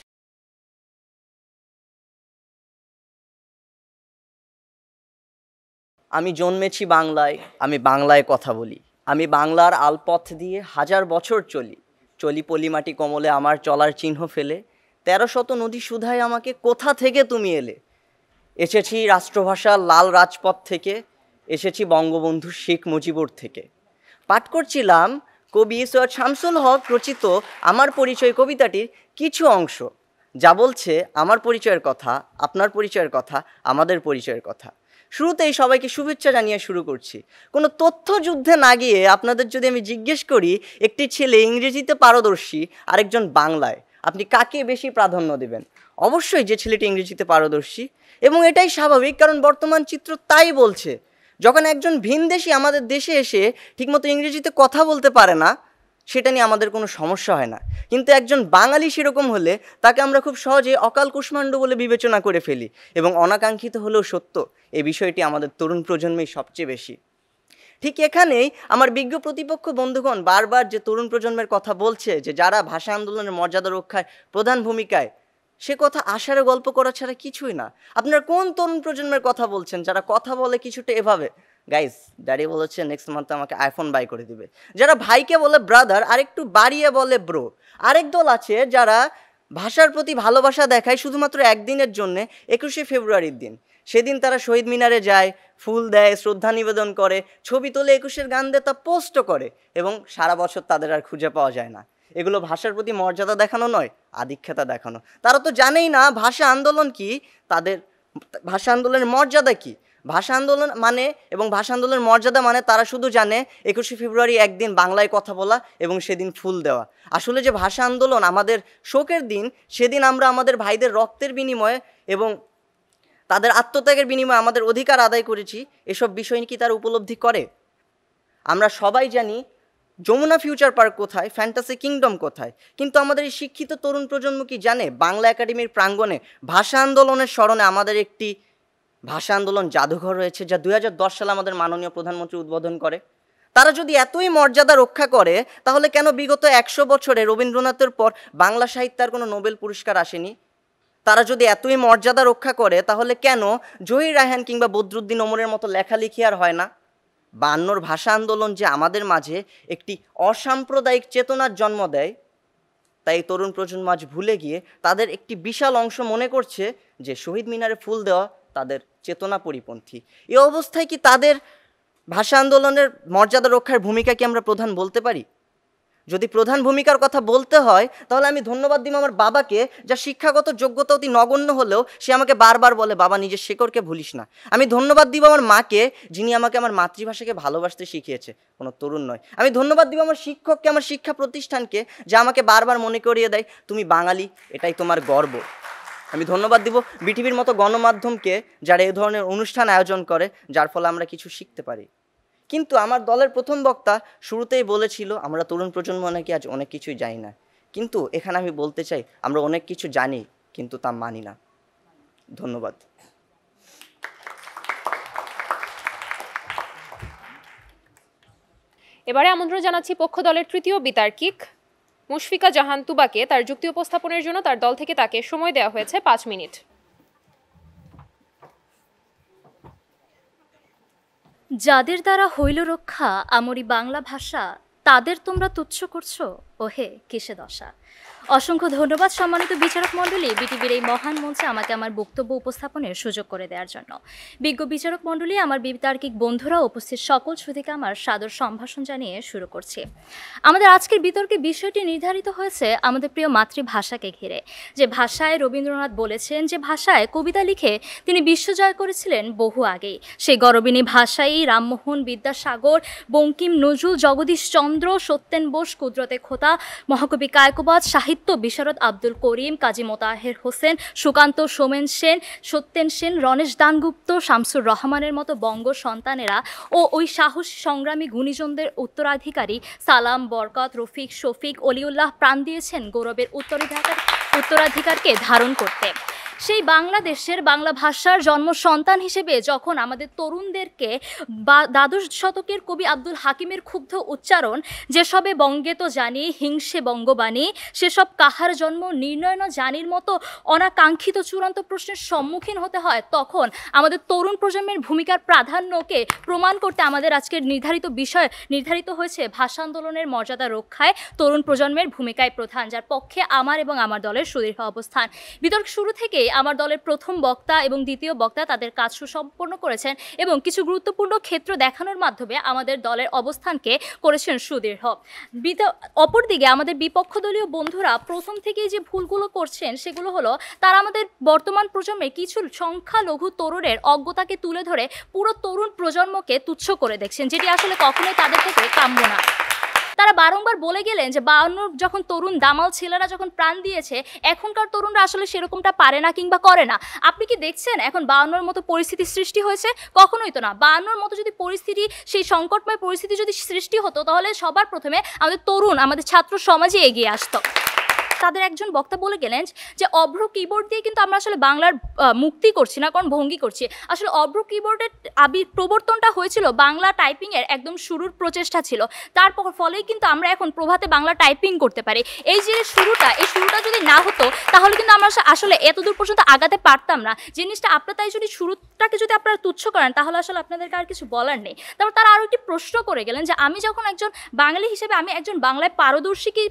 আমি জন্মেছি বাংলায়, আমি বাংলায় কথা বলি, আমি বাংলার আলপথ দিয়ে 1000 বছর চলি পলিমাটি কমলে আমার চলার চিহ্ন ফেলে, 1300 নদী শুধায় আমাকে কোথা থেকে তুমি এলে। এসেছি রাষ্ট্রভাষা লাল রাজপথ থেকে, এসেছি বঙ্গবন্ধু শেখ মুজিবুর থেকে। পাঠ করছিলাম কবি সৈয়দ শামসুল হক রচিত আমার পরিচয় কবিতাটির কিছু অংশ, যা বলছে আমার পরিচয়ের কথা, আপনার পরিচয়ের কথা, আমাদের পরিচয়ের কথা। শুরুতেই সবাইকে শুভেচ্ছা জানিয়ে শুরু করছি। কোনো তথ্য যুদ্ধে না গিয়ে আপনাদের যদি আমি জিজ্ঞেস করি, একটি ছেলে ইংরেজিতে পারদর্শী, আরেকজন বাংলায়, আপনি কাকে বেশি প্রাধান্য দেবেন? অবশ্যই যে ছেলেটি ইংরেজিতে পারদর্শী, এবং এটাই স্বাভাবিক, কারণ বর্তমান চিত্র তাই বলছে। যখন একজন ভিনদেশী আমাদের দেশে এসে ঠিকমতো ইংরেজিতে কথা বলতে পারে না, সেটা নিয়ে আমাদের কোনো সমস্যা হয় না, কিন্তু একজন বাঙালি সেরকম হলে তাকে আমরা খুব সহজে অকাল কুষ্মাণ্ড বলে বিবেচনা করে ফেলি, এবং অনাকাঙ্ক্ষিত হলেও সত্য এই বিষয়টি আমাদের তরুণ প্রজন্মেই সবচেয়ে বেশি। ঠিক এখানেই আমার বিজ্ঞ প্রতিপক্ষ বন্ধুগণ বারবার যে তরুণ প্রজন্মের কথা বলছে, যে যারা ভাষা আন্দোলনের মর্যাদা রক্ষায় প্রধান ভূমিকায়, সে কথা আশারে গল্প করা ছাড়া কিছুই না। আপনারা কোন তরুণ প্রজন্মের কথা বলছেন যারা কথা বলে কিছুটা এভাবে, গাইস ড্যাডি বলেছে নেক্সট মান্থ আমাকে আইফোন বাই করে দিবে, যারা ভাইকে বলে ব্রাদার আর একটু বাড়িয়ে বলে ব্রো। আরেক দল আছে যারা ভাষার প্রতি ভালোবাসা দেখায় শুধুমাত্র একদিনের জন্যে, 21শে ফেব্রুয়ারির দিন। সেদিন তারা শহীদ মিনারে যায়, ফুল দেয়, শ্রদ্ধা নিবেদন করে, ছবি তোলে, 21-এর গান দেয়, তা পোস্টও করে, এবং সারা বছর তাদের আর খুঁজে পাওয়া যায় না। এগুলো ভাষার প্রতি মর্যাদা দেখানো নয়, আধিক্যতা দেখানো। তারা তো জানেই না ভাষা আন্দোলন কি, তাদের ভাষা আন্দোলনের মর্যাদা কি। ভাষা আন্দোলন মানে এবং ভাষা আন্দোলনের মর্যাদা মানে তারা শুধু জানে 21শে ফেব্রুয়ারি একদিন বাংলায় কথা বলা এবং সেদিন ফুল দেওয়া। আসলে যে ভাষা আন্দোলন আমাদের শোকের দিন, সেদিন আমরা আমাদের ভাইদের রক্তের বিনিময়ে এবং তাদের আত্মত্যাগের বিনিময়ে আমাদের অধিকার আদায় করেছি, এসব বিষয় কি তারা উপলব্ধি করে? আমরা সবাই জানি যমুনা ফিউচার পার্ক কোথায়, ফ্যান্টাসি কিংডম কোথায়, কিন্তু আমাদের এই শিক্ষিত তরুণ প্রজন্ম কি জানে বাংলা একাডেমির প্রাঙ্গণে ভাষা আন্দোলনের স্মরণে আমাদের একটি ভাষা আন্দোলন জাদুঘর রয়েছে, যা 2010 সালে আমাদের মাননীয় প্রধানমন্ত্রী উদ্বোধন করে। তারা যদি এতই মর্যাদা রক্ষা করে, তাহলে কেন বিগত 100 বছরে রবীন্দ্রনাথের পর বাংলা সাহিত্যের কোনো নোবেল পুরস্কার আসেনি? তারা যদি এতই মর্যাদা রক্ষা করে, তাহলে কেন জহির রায়হান কিংবা বদরুদ্দিন ওমরের মতো লেখালেখি আর হয় না? 52-র ভাষা আন্দোলন যে আমাদের মাঝে একটি অসাম্প্রদায়িক চেতনার জন্ম দেয়, তাই তরুণ প্রজন্ম আজ ভুলে গিয়ে তাদের একটি বিশাল অংশ মনে করছে যে শহীদ মিনারে ফুল দেওয়া তাদের চেতনা পরিপন্থী। এই অবস্থায় কি তাদের ভাষা আন্দোলনের মর্যাদা রক্ষার ভূমিকা কি আমরা প্রধান বলতে পারি? যদি প্রধান ভূমিকার কথা বলতে হয় তাহলে আমি ধন্যবাদ দিব আমার বাবাকে, যা শিক্ষাগত যোগ্যতা অতি নগণ্য হলেও সে আমাকে বারবার বলে, বাবা নিজের শেকড়কে ভুলিস না। আমি ধন্যবাদ দিব আমার মাকে, যিনি আমাকে আমার মাতৃভাষাকে ভালোবাসতে শিখিয়েছে, কোনো তরুণ নয়। আমি ধন্যবাদ দিব আমার শিক্ষককে, আমার শিক্ষা প্রতিষ্ঠানকে, যা আমাকে বারবার মনে করিয়ে দেয় তুমি বাঙালি, এটাই তোমার গর্ব। আমি ধন্যবাদ দিব বিটিভির মতো গণমাধ্যমকে, যারা এই ধরনের অনুষ্ঠান আয়োজন করে, যার ফলে আমরা কিছু শিখতে পারি। কিন্তু আমার দলের প্রথম বক্তা শুরুতেই বলেছিল আমরা তরুণ প্রজন্ম নাকি আজ অনেক কিছুই জানি না। কিন্তু এখানে আমি বলতে চাই আমরা অনেক কিছু জানি কিন্তু তা মানি না। ধন্যবাদ। এবারে আমন্ত্রণ জানাচ্ছি পক্ষ দলের তৃতীয় বিতার্কিক মুশফিকা জাহান তুবাকে। তার যুক্তি উপস্থাপনের জন্য তার দল থেকে তাকে সময় দেওয়া হয়েছে 5 মিনিট। যাদের দ্বারা হইল রক্ষা আমরি বাংলা ভাষা, তাদের তোমরা তুচ্ছ করছো ওহে কিসে দশা। অসংখ্য ধন্যবাদ সম্মানিত বিচারক মণ্ডলী, বিটিভির এই মহান মঞ্চে আমাকে আমার বক্তব্য উপস্থাপনের সুযোগ করে দেওয়ার জন্য। বিজ্ঞ বিচারক মণ্ডলী, আমার বিতার্কিক বন্ধুরা, উপস্থিত সকল শ্রোতাকে আমার সাদর সম্ভাষণ জানিয়ে শুরু করছি। আমাদের আজকের বিতর্কে বিষয়টি নির্ধারিত হয়েছে আমাদের প্রিয় মাতৃভাষাকে ঘিরে। যে ভাষায় রবীন্দ্রনাথ বলেছেন যে ভাষায় কবিতা লিখে তিনি বিশ্বজয় করেছিলেন বহু আগেই, সেই গরবিনী ভাষাই রামমোহন, বিদ্যাসাগর, বঙ্কিম, নজরুল, জগদীশ চন্দ্র, সত্যেন বোস, কুদরতে খোদা, মহাকবি কায়কোবাদ, সাহিত্য বিশারদ আব্দুল করিম, কাজী মোতাহের হোসেন, সুকান্ত সোমেন সেন, সত্যেন সেন, রণেশ দানগুপ্ত, শামসুর রহমানের মতো বঙ্গ সন্তানেরা ও ওই সাহসী সংগ্রামী গুণীজনদের উত্তরাধিকারী সালাম, বরকত, রফিক, শফিক, অলিউল্লাহ প্রাণ দিয়েছেন গৌরবের উত্তরাধিকারকে ধারণ করতে। সেই বাংলাদেশের বাংলা ভাষার জন্ম সন্তান হিসেবে যখন আমাদের তরুণদেরকে দ্বাদশ শতকের কবি আব্দুল হাকিমের ক্ষুব্ধ উচ্চারণ, যেসবে বঙ্গে তো জানি হিংসে বঙ্গবাণী, সেসব কাহার জন্ম নির্ণয় ন জানির মতো অনাকাঙ্ক্ষিত চূড়ান্ত প্রশ্নের সম্মুখীন হতে হয়, তখন আমাদের তরুণ প্রজন্মের ভূমিকার প্রাধান্যকে প্রমাণ করতে আমাদের আজকের নির্ধারিত হয়েছে ভাষা আন্দোলনের মর্যাদা রক্ষায় তরুণ প্রজন্মের ভূমিকায় প্রধান, যার পক্ষে আমার এবং আমার দলের সুদৃঢ় অবস্থান। বিতর্ক শুরু থেকে আমার দলের প্রথম বক্তা এবং দ্বিতীয় বক্তা তাদের কাজ সুসম্পন্ন করেছেন এবং কিছু গুরুত্বপূর্ণ ক্ষেত্র দেখানোর মাধ্যমে আমাদের দলের অবস্থানকে করেছেন সুদৃঢ়। অপরদিকে আমাদের বিপক্ষ দলীয় বন্ধুরা প্রথম থেকেই যে ভুলগুলো করছেন সেগুলো হলো তারা আমাদের বর্তমান প্রজন্মের কিছু সংখ্যালঘু তরুণের অজ্ঞতাকে তুলে ধরে পুরো তরুণ প্রজন্মকে তুচ্ছ করে দেখছেন, যেটি আসলে কখনোই তাদের থেকে কাম্য না। তারা বারংবার বলে গেলেন যে 52 যখন তরুণ দামাল ছেলেরা যখন প্রাণ দিয়েছে, এখনকার তরুণরা আসলে সেরকমটা পারে না কিংবা করে না। আপনি কি দেখছেন এখন 52 মতো পরিস্থিতি সৃষ্টি হয়েছে? কখনোই তো না। 52 মতো যদি পরিস্থিতি, সেই সংকটময় পরিস্থিতি যদি সৃষ্টি হতো, তাহলে সবার প্রথমে আমাদের তরুণ, আমাদের ছাত্র সমাজে এগিয়ে আসতো। তাদের একজন বক্তা বলে গেলেন যে অভ্র কিবোর্ড দিয়ে কিন্তু আমরা আসলে বাংলার মুক্তি করছি না, কারণ ভঙ্গি করছি। আসলে অভ্র কিবোর্ডের প্রবর্তনটা হয়েছিল বাংলা টাইপিংয়ের একদম শুরুর প্রচেষ্টা ছিল, তারপর ফলেই কিন্তু আমরা এখন প্রভাতে বাংলা টাইপিং করতে পারি। এই যে শুরুটা যদি না হতো তাহলে কিন্তু আমরা আসলে এতদূর পর্যন্ত আগাতে পারতাম না। জিনিসটা আপনার তাই যদি শুরুটাকে যদি আপনারা তুচ্ছ করেন তাহলে আসলে আপনাদেরকে আর কিছু বলার নেই। তারপর তারা আরও একটি প্রশ্ন করে গেলেন যে আমি যখন একজন বাঙালি হিসেবে আমি একজন বাংলায় পারদর্শীকে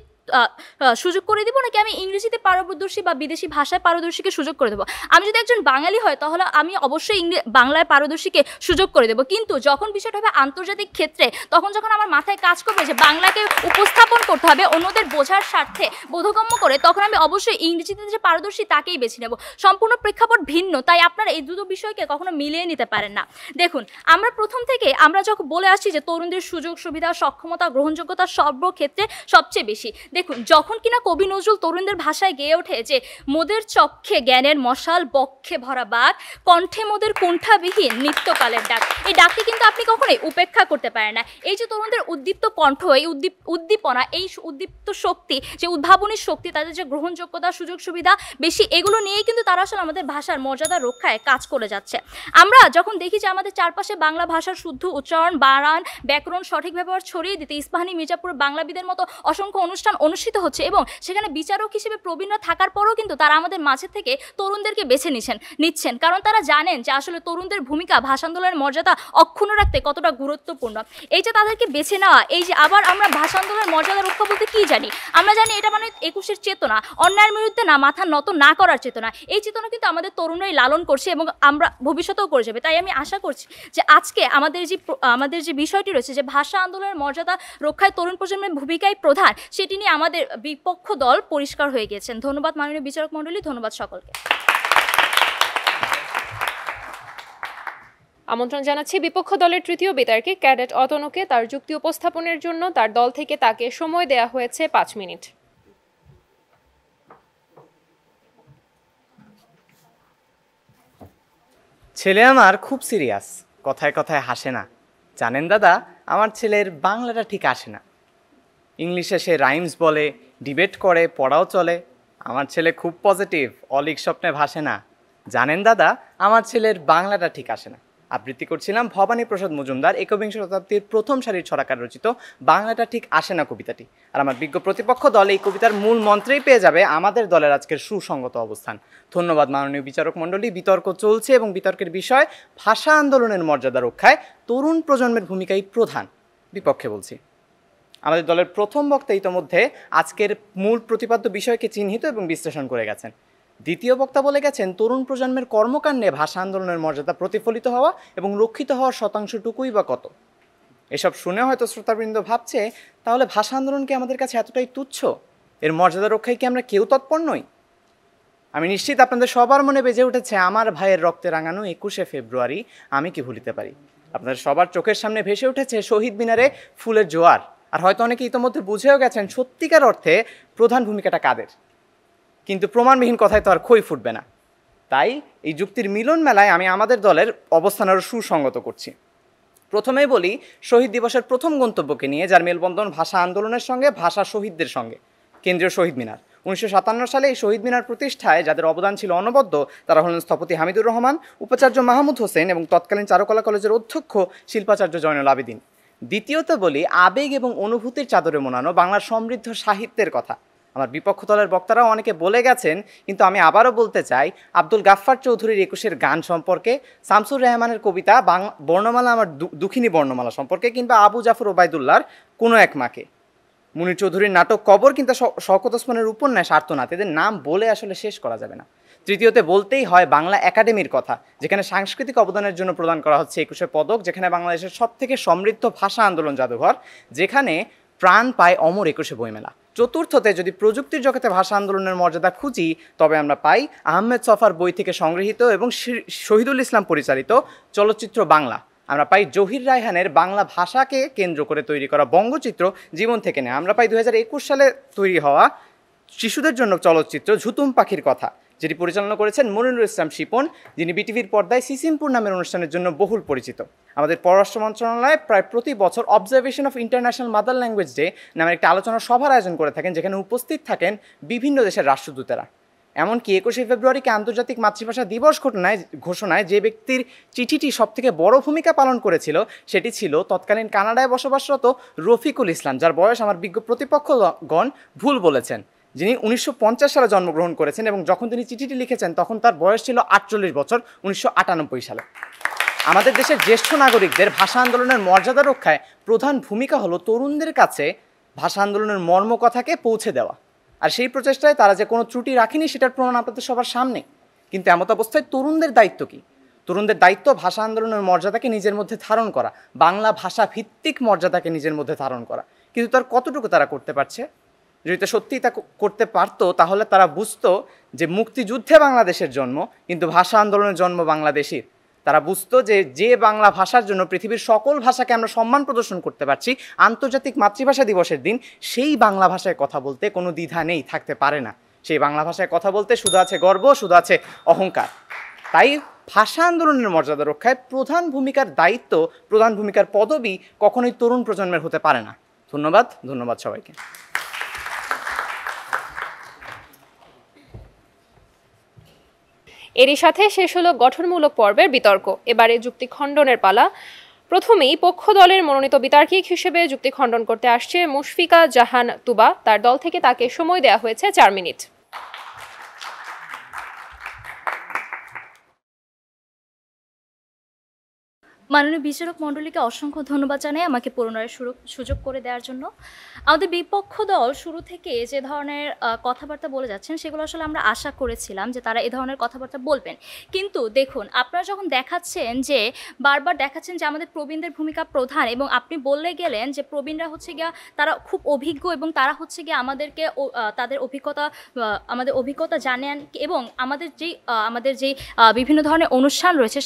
সুযোগ করে দিব নাকি আমি ইংরেজিতে পারদর্শী বা বিদেশি ভাষায় পারদর্শীকে সুযোগ করে দেবো। আমি যদি একজন বাঙালি হয় তাহলে আমি অবশ্যই বাংলায় পারদর্শীকে সুযোগ করে দেবো, কিন্তু যখন বিষয়টা হবে আন্তর্জাতিক ক্ষেত্রে, তখন যখন আমার মাথায় কাজ করবে যে বাংলাকে উপস্থাপন করতে হবে অন্যদের বোঝার স্বার্থে, বোধগম্য করে, তখন আমি অবশ্যই ইংরেজিতে যে পারদর্শী তাকেই বেছে নেব। সম্পূর্ণ প্রেক্ষাপট ভিন্ন, তাই আপনারা এই দুটো বিষয়কে কখনো মিলিয়ে নিতে পারেন না। দেখুন, আমরা প্রথম থেকে আমরা যখন বলে আসছি যে তরুণদের সুযোগ সুবিধা, সক্ষমতা, গ্রহণযোগ্যতা সর্বক্ষেত্রে সবচেয়ে বেশি। দেখুন, যখন কিনা কবি নজরুল তরুণদের ভাষায় গেয়ে ওঠে যে মোদের চক্ষে জ্ঞানের মশাল, বক্ষে ভরা বাঘ, কণ্ঠে মোদের কুণ্ঠাবিহীন নিত্যকালের ডাক, এই ডাকটি কিন্তু আপনি কখনোই উপেক্ষা করতে পারেন না। এই যে তরুণদের উদ্দীপ্ত কণ্ঠ, এই উদ্দীপনা, এই উদ্দীপ্ত শক্তি, যে উদ্ভাবনী শক্তি, তাদের যে গ্রহণযোগ্যতা, সুযোগ সুবিধা বেশি, এগুলো নিয়েই কিন্তু তারা আসলে আমাদের ভাষার মর্যাদা রক্ষায় কাজ করে যাচ্ছে। আমরা যখন দেখি যে আমাদের চারপাশে বাংলা ভাষার শুদ্ধ উচ্চারণ, বানান, ব্যাকরণ, সঠিক ব্যবহার ছড়িয়ে দিতে ইস্পাহানি, মির্জাপুর, বাংলাবিদের মতো অসংখ্য অনুষ্ঠান অনুষ্ঠিত হচ্ছে এবং সেখানে বিচারক হিসেবে প্রবীণরা থাকার পরেও কিন্তু তারা আমাদের মাঝে থেকে তরুণদেরকে বেছে নিচ্ছেন, কারণ তারা জানেন যে আসলে তরুণদের ভূমিকা ভাষা আন্দোলনের মর্যাদা অক্ষুণ্ণ রাখতে কতটা গুরুত্বপূর্ণ। এই যে তাদেরকে বেছে নেওয়া, এই যে আবার আমরা ভাষা আন্দোলনের মর্যাদা রক্ষা বলতে কি জানি, আমরা জানি এটা মানে 21-এর চেতনা, অন্যায়ের বিরুদ্ধে না মাথা নত না করার চেতনা। এই চেতনা কিন্তু আমাদের তরুণরাই লালন করছে এবং আমরা ভবিষ্যতেও করে যাবে। তাই আমি আশা করছি যে আজকে আমাদের যে বিষয়টি রয়েছে যে ভাষা আন্দোলনের মর্যাদা রক্ষায় তরুণ প্রজন্মের ভূমিকাই প্রধান, সেটি নিয়ে আমাদের বিপক্ষ দল পরিষ্কার হয়ে গেছেন। ধন্যবাদ মাননীয় বিচারক মণ্ডলী, ধন্যবাদ সকলকে। আমন্ত্রণ জানাচ্ছি বিপক্ষ দলের তৃতীয় বিতর্কে ক্যাডেট অতনুকে তার যুক্তি উপস্থাপনের জন্য। তার দল থেকে তাকে সময় দেয়া হয়েছে 5 মিনিট। ছেলে আমার খুব সিরিয়াস, কথায় কথায় হাসে না। জানেন দাদা, আমার ছেলের বাংলাটা ঠিক আসে না। ইংলিশে সে রাইমস বলে, ডিবেট করে, পড়াও চলে। আমার ছেলে খুব পজিটিভ, অলিক স্বপ্নে ভাসে না। জানেন দাদা, আমার ছেলের বাংলাটা ঠিক আসে না। আবৃত্তি করছিলাম ভবানী প্রসাদ মজুমদার 21 শতাব্দীর প্রথম সারির ছড়াকার রচিত বাংলাটা ঠিক আসে না কবিতাটি। আর আমার বিজ্ঞ প্রতিপক্ষ দল এই কবিতার মূল মন্ত্রেই পেয়ে যাবে আমাদের দলের আজকের সুসংগত অবস্থান। ধন্যবাদ মাননীয় বিচারক মণ্ডলী। বিতর্ক চলছে এবং বিতর্কের বিষয় ভাষা আন্দোলনের মর্যাদা রক্ষায় তরুণ প্রজন্মের ভূমিকাই প্রধান। বিপক্ষে বলছি, আমাদের দলের প্রথম বক্তা ইতোমধ্যে আজকের মূল প্রতিপাদ্য বিষয়কে চিহ্নিত এবং বিশ্লেষণ করে গেছেন। দ্বিতীয় বক্তা বলে গেছেন তরুণ প্রজন্মের কর্মকাণ্ডে ভাষা আন্দোলনের মর্যাদা প্রতিফলিত হওয়া এবং রক্ষিত হওয়ার শতাংশটুকুই বা কত। এসব শুনে হয়তো শ্রোতাবৃন্দ ভাবছে, তাহলে ভাষা আন্দোলন কি আমাদের কাছে এতটাই তুচ্ছ? এর মর্যাদা রক্ষায় কি আমরা কেউ তৎপর নই? আমি নিশ্চিত আপনাদের সবার মনে বেজে উঠেছে আমার ভাইয়ের রক্তে রাঙানো 21শে ফেব্রুয়ারি, আমি কি ভুলিতে পারি। আপনাদের সবার চোখের সামনে ভেসে উঠেছে শহীদ মিনারে ফুলের জোয়ার। আর হয়তো অনেকে ইতোমধ্যে বুঝেও গেছেন সত্যিকার অর্থে প্রধান ভূমিকাটা কাদের। কিন্তু প্রমাণবিহীন কথায় তো আর খই ফুটবে না। তাই এই যুক্তির মিলন মেলায় আমি আমাদের দলের অবস্থান আরও সুসংগত করছি। প্রথমেই বলি শহীদ দিবসের প্রথম গন্তব্যকে নিয়ে, যার মেলবন্ধন ভাষা আন্দোলনের সঙ্গে, ভাষা শহীদদের সঙ্গে। কেন্দ্রীয় শহীদ মিনার 1957 সালে এই শহীদ মিনার প্রতিষ্ঠায় যাদের অবদান ছিল অনবদ্য, তারা হলেন স্থপতি হামিদুর রহমান, উপাচার্য মাহমুদ হোসেন এবং তৎকালীন চারুকলা কলেজের অধ্যক্ষ শিল্পাচার্য জয়নুল আবেদিন। দ্বিতীয়ত বলি আবেগ এবং অনুভূতির চাদরে মোড়ানো বাংলার সমৃদ্ধ সাহিত্যের কথা। আমার বিপক্ষ দলের বক্তারাও অনেকে বলে গেছেন, কিন্তু আমি আবারও বলতে চাই আব্দুল গাফফার চৌধুরীর 21-এর গান সম্পর্কে, শামসুর রহমানের কবিতা বর্ণমালা আমার দুঃখিনী বর্ণমালা সম্পর্কে, কিংবা আবু জাফর ওবায়দুল্লাহর কোনো এক মাকে, মুনির চৌধুরীর নাটক কবর, কিংবা শওকত ওসমানের উপন্যাস আর্তনাদ। এদের নাম বলে আসলে শেষ করা যাবে না। তৃতীয়তে বলতেই হয় বাংলা একাডেমির কথা, যেখানে সাংস্কৃতিক অবদানের জন্য প্রদান করা হচ্ছে 21শে পদক, যেখানে বাংলাদেশের সবথেকে সমৃদ্ধ ভাষা আন্দোলন জাদুঘর, যেখানে প্রাণ পায় অমর 21শে বইমেলা। চতুর্থতে যদি প্রযুক্তির জগতে ভাষা আন্দোলনের মর্যাদা খুঁজি, তবে আমরা পাই আহমেদ সফার বই থেকে সংগৃহীত এবং শহীদুল ইসলাম পরিচালিত চলচ্চিত্র বাংলা। আমরা পাই জহির রায়হানের বাংলা ভাষাকে কেন্দ্র করে তৈরি করা বঙ্গচিত্র জীবন থেকে নেয়। আমরা পাই 2021 সালে তৈরি হওয়া শিশুদের জন্য চলচ্চিত্র ঝুতুম পাখির কথা, যেটি পরিচালনা করেছেন মনিরুল ইসলাম শিপন, যিনি বিটিভির পর্দায় সিসিমপুর নামের অনুষ্ঠানের জন্য বহুল পরিচিত। আমাদের পররাষ্ট্র মন্ত্রণালয় প্রায় প্রতি বছর observation of international mother language day নামের একটি আলোচনা সভার আয়োজন করে থাকেন, যেখানে উপস্থিত থাকেন বিভিন্ন দেশের রাষ্ট্রদূতেরা। এমনকি 21শে ফেব্রুয়ারিকে আন্তর্জাতিক মাতৃভাষা দিবস ঘোষণায় যে ব্যক্তির চিঠিটি সবথেকে বড় ভূমিকা পালন করেছিল, সেটি ছিল তৎকালীন কানাডায় বসবাসরত রফিকুল ইসলাম, যার বয়স আমার বিজ্ঞ প্রতিপক্ষগণ ভুল বলেছেন, যিনি 1950 সালে জন্মগ্রহণ করেছেন এবং যখন তিনি চিঠিটি লিখেছেন তখন তার বয়স ছিল 48 বছর, 1998 সালে। আমাদের দেশের জ্যেষ্ঠ নাগরিকদের ভাষা আন্দোলনের মর্যাদা রক্ষায় প্রধান ভূমিকা হলো তরুণদের কাছে ভাষা আন্দোলনের মর্মকথাকে পৌঁছে দেওয়া। আর সেই প্রচেষ্টায় তারা যে কোনো ত্রুটি রাখেনি সেটার প্রমাণ আপনাদের সবার সামনে। কিন্তু এমত অবস্থায় তরুণদের দায়িত্ব কি? তরুণদের দায়িত্ব ভাষা আন্দোলনের মর্যাদাকে নিজের মধ্যে ধারণ করা, বাংলা ভাষা ভিত্তিক মর্যাদাকে নিজের মধ্যে ধারণ করা। কিন্তু তার কতটুকু তারা করতে পারছে? যদি সত্যিই তা করতে পারতো, তাহলে তারা বুঝতো যে মুক্তিযুদ্ধে বাংলাদেশের জন্ম, কিন্তু ভাষা আন্দোলনের জন্ম বাংলাদেশের। তারা বুঝতো যে বাংলা ভাষার জন্য পৃথিবীর সকল ভাষাকে আমরা সম্মান প্রদর্শন করতে পারছি আন্তর্জাতিক মাতৃভাষা দিবসের দিন, সেই বাংলা ভাষায় কথা বলতে কোনো দ্বিধা নেই, থাকতে পারে না। সেই বাংলা ভাষায় কথা বলতে শুধু আছে গর্ব, শুধু আছে অহংকার। তাই ভাষা আন্দোলনের মর্যাদা রক্ষায় প্রধান ভূমিকার দায়িত্ব, প্রধান ভূমিকার পদবি কখনোই তরুণ প্রজন্মের হতে পারে না। ধন্যবাদ সবাইকে। এরই সাথে শেষ হলো গঠনমূলক পর্বের বিতর্ক। এবারে যুক্তি খণ্ডনের পালা। প্রথমেই পক্ষ দলের মনোনীত বিতার্কিক হিসেবে যুক্তি খণ্ডন করতে আসছে মুশফিকা জাহান তুবা। তার দল থেকে তাকে সময় দেওয়া হয়েছে 4 মিনিট। মাননীয় বিচারক মণ্ডলীকে অসংখ্য ধন্যবাদ জানাই আমাকে পুনরায় সুযোগ করে দেওয়ার জন্য। আমাদের বিপক্ষ দল শুরু থেকে যে ধরনের কথাবার্তা বলে যাচ্ছেন সেগুলো আসলে আমরা আশা করেছিলাম যে তারা এই ধরনের কথাবার্তা বলবেন, কিন্তু দেখুন আপনারা যখন দেখাচ্ছেন যে বারবার দেখাচ্ছেন যে আমাদের প্রবীণদের ভূমিকা প্রধান, এবং আপনি বললে গেলেন যে প্রবীণরা হচ্ছে গিয়া তারা খুব অভিজ্ঞ এবং তারা হচ্ছে গিয়ে আমাদেরকে তাদের অভিজ্ঞতা জানেন, এবং আমাদের যেই বিভিন্ন ধরনের অনুষ্ঠান রয়েছে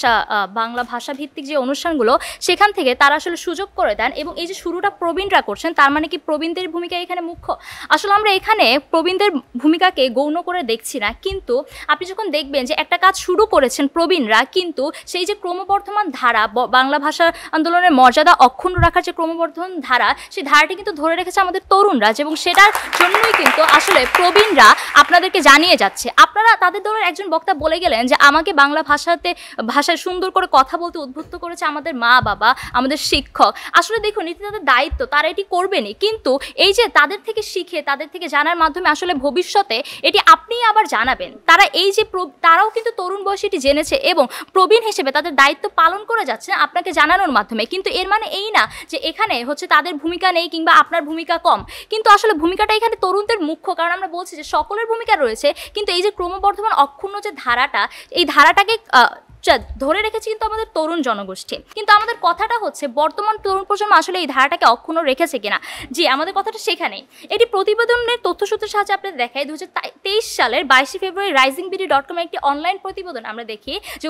বাংলা ভাষা ভিত্তিক যে অনুষ্ঠানগুলো সেখান থেকে তারা আসলে সুযোগ করে দেন, এবং এই যে শুরুটা প্রবীণরা করছেন তার মানে কি প্রবীণদের ভূমিকা এখানে মুখ্য? আসলে আমরা এখানে প্রবীণদের ভূমিকাকে গৌণ করে দেখছি না, কিন্তু আপনি যখন দেখবেন যে একটা কাজ শুরু করেছেন প্রবীণরা, কিন্তু সেই যে ক্রমবর্ধমান ধারা বাংলা ভাষা আন্দোলনের মর্যাদা অক্ষুণ্ণ রাখার যে ক্রমবর্ধমান ধারা, সেই ধারাটি কিন্তু ধরে রেখেছে আমাদের তরুণরা, এবং সেটার জন্যই কিন্তু আসলে প্রবীণরা আপনাদেরকে জানিয়ে যাচ্ছে। আপনারা তাদের দলের একজন বক্তা বলে গেলেন যে আমাকে বাংলা ভাষায় সুন্দর করে কথা বলতে উদ্বুদ্ধ করেছে আমাদের মা বাবা, আমাদের শিক্ষক। আসলে দেখুন এটি তাদের দায়িত্ব, তারা এটি করবেনই, কিন্তু এই যে তাদের থেকে শিখে তাদের থেকে জানার মাধ্যমে আসলে ভবিষ্যতে এটি আপনি আবার জানাবেন। তারা এই যে তারাও কিন্তু তরুণ বয়সে এটি জেনেছে এবং প্রবীণ হিসেবে তাদের দায়িত্ব পালন করে যাচ্ছে আপনাকে জানানোর মাধ্যমে, কিন্তু এর মানে এই না যে এখানে হচ্ছে তাদের ভূমিকা নেই কিংবা আপনার ভূমিকা কম, কিন্তু আসলে ভূমিকাটা এখানে তরুণদের মুখ্য, কারণ আমরা বলছি যে সকলের ভূমিকা রয়েছে, কিন্তু এই যে ক্রমবর্ধমান অক্ষুণ্ণ যে ধারাটা, এই ধারাটাকে ধরে রেখেছি কিন্তু আমাদের তরুণ জনগোষ্ঠী। কিন্তু আমাদের কথাটা হচ্ছে বর্তমান তরুণ প্রজন্ম আসলে এই ধারাটাকে অক্ষুণ্ণ রেখেছে কিনা। জি, আমাদের কথাটা সেখানেই। এটি প্রতিবেদনের তথ্যসূত্রের সাহায্যে আপনাদের দেখায় 2023 সালের 22 ফেব্রুয়ারি risingBD.com একটি অনলাইন প্রতিবেদন আমরা দেখি যে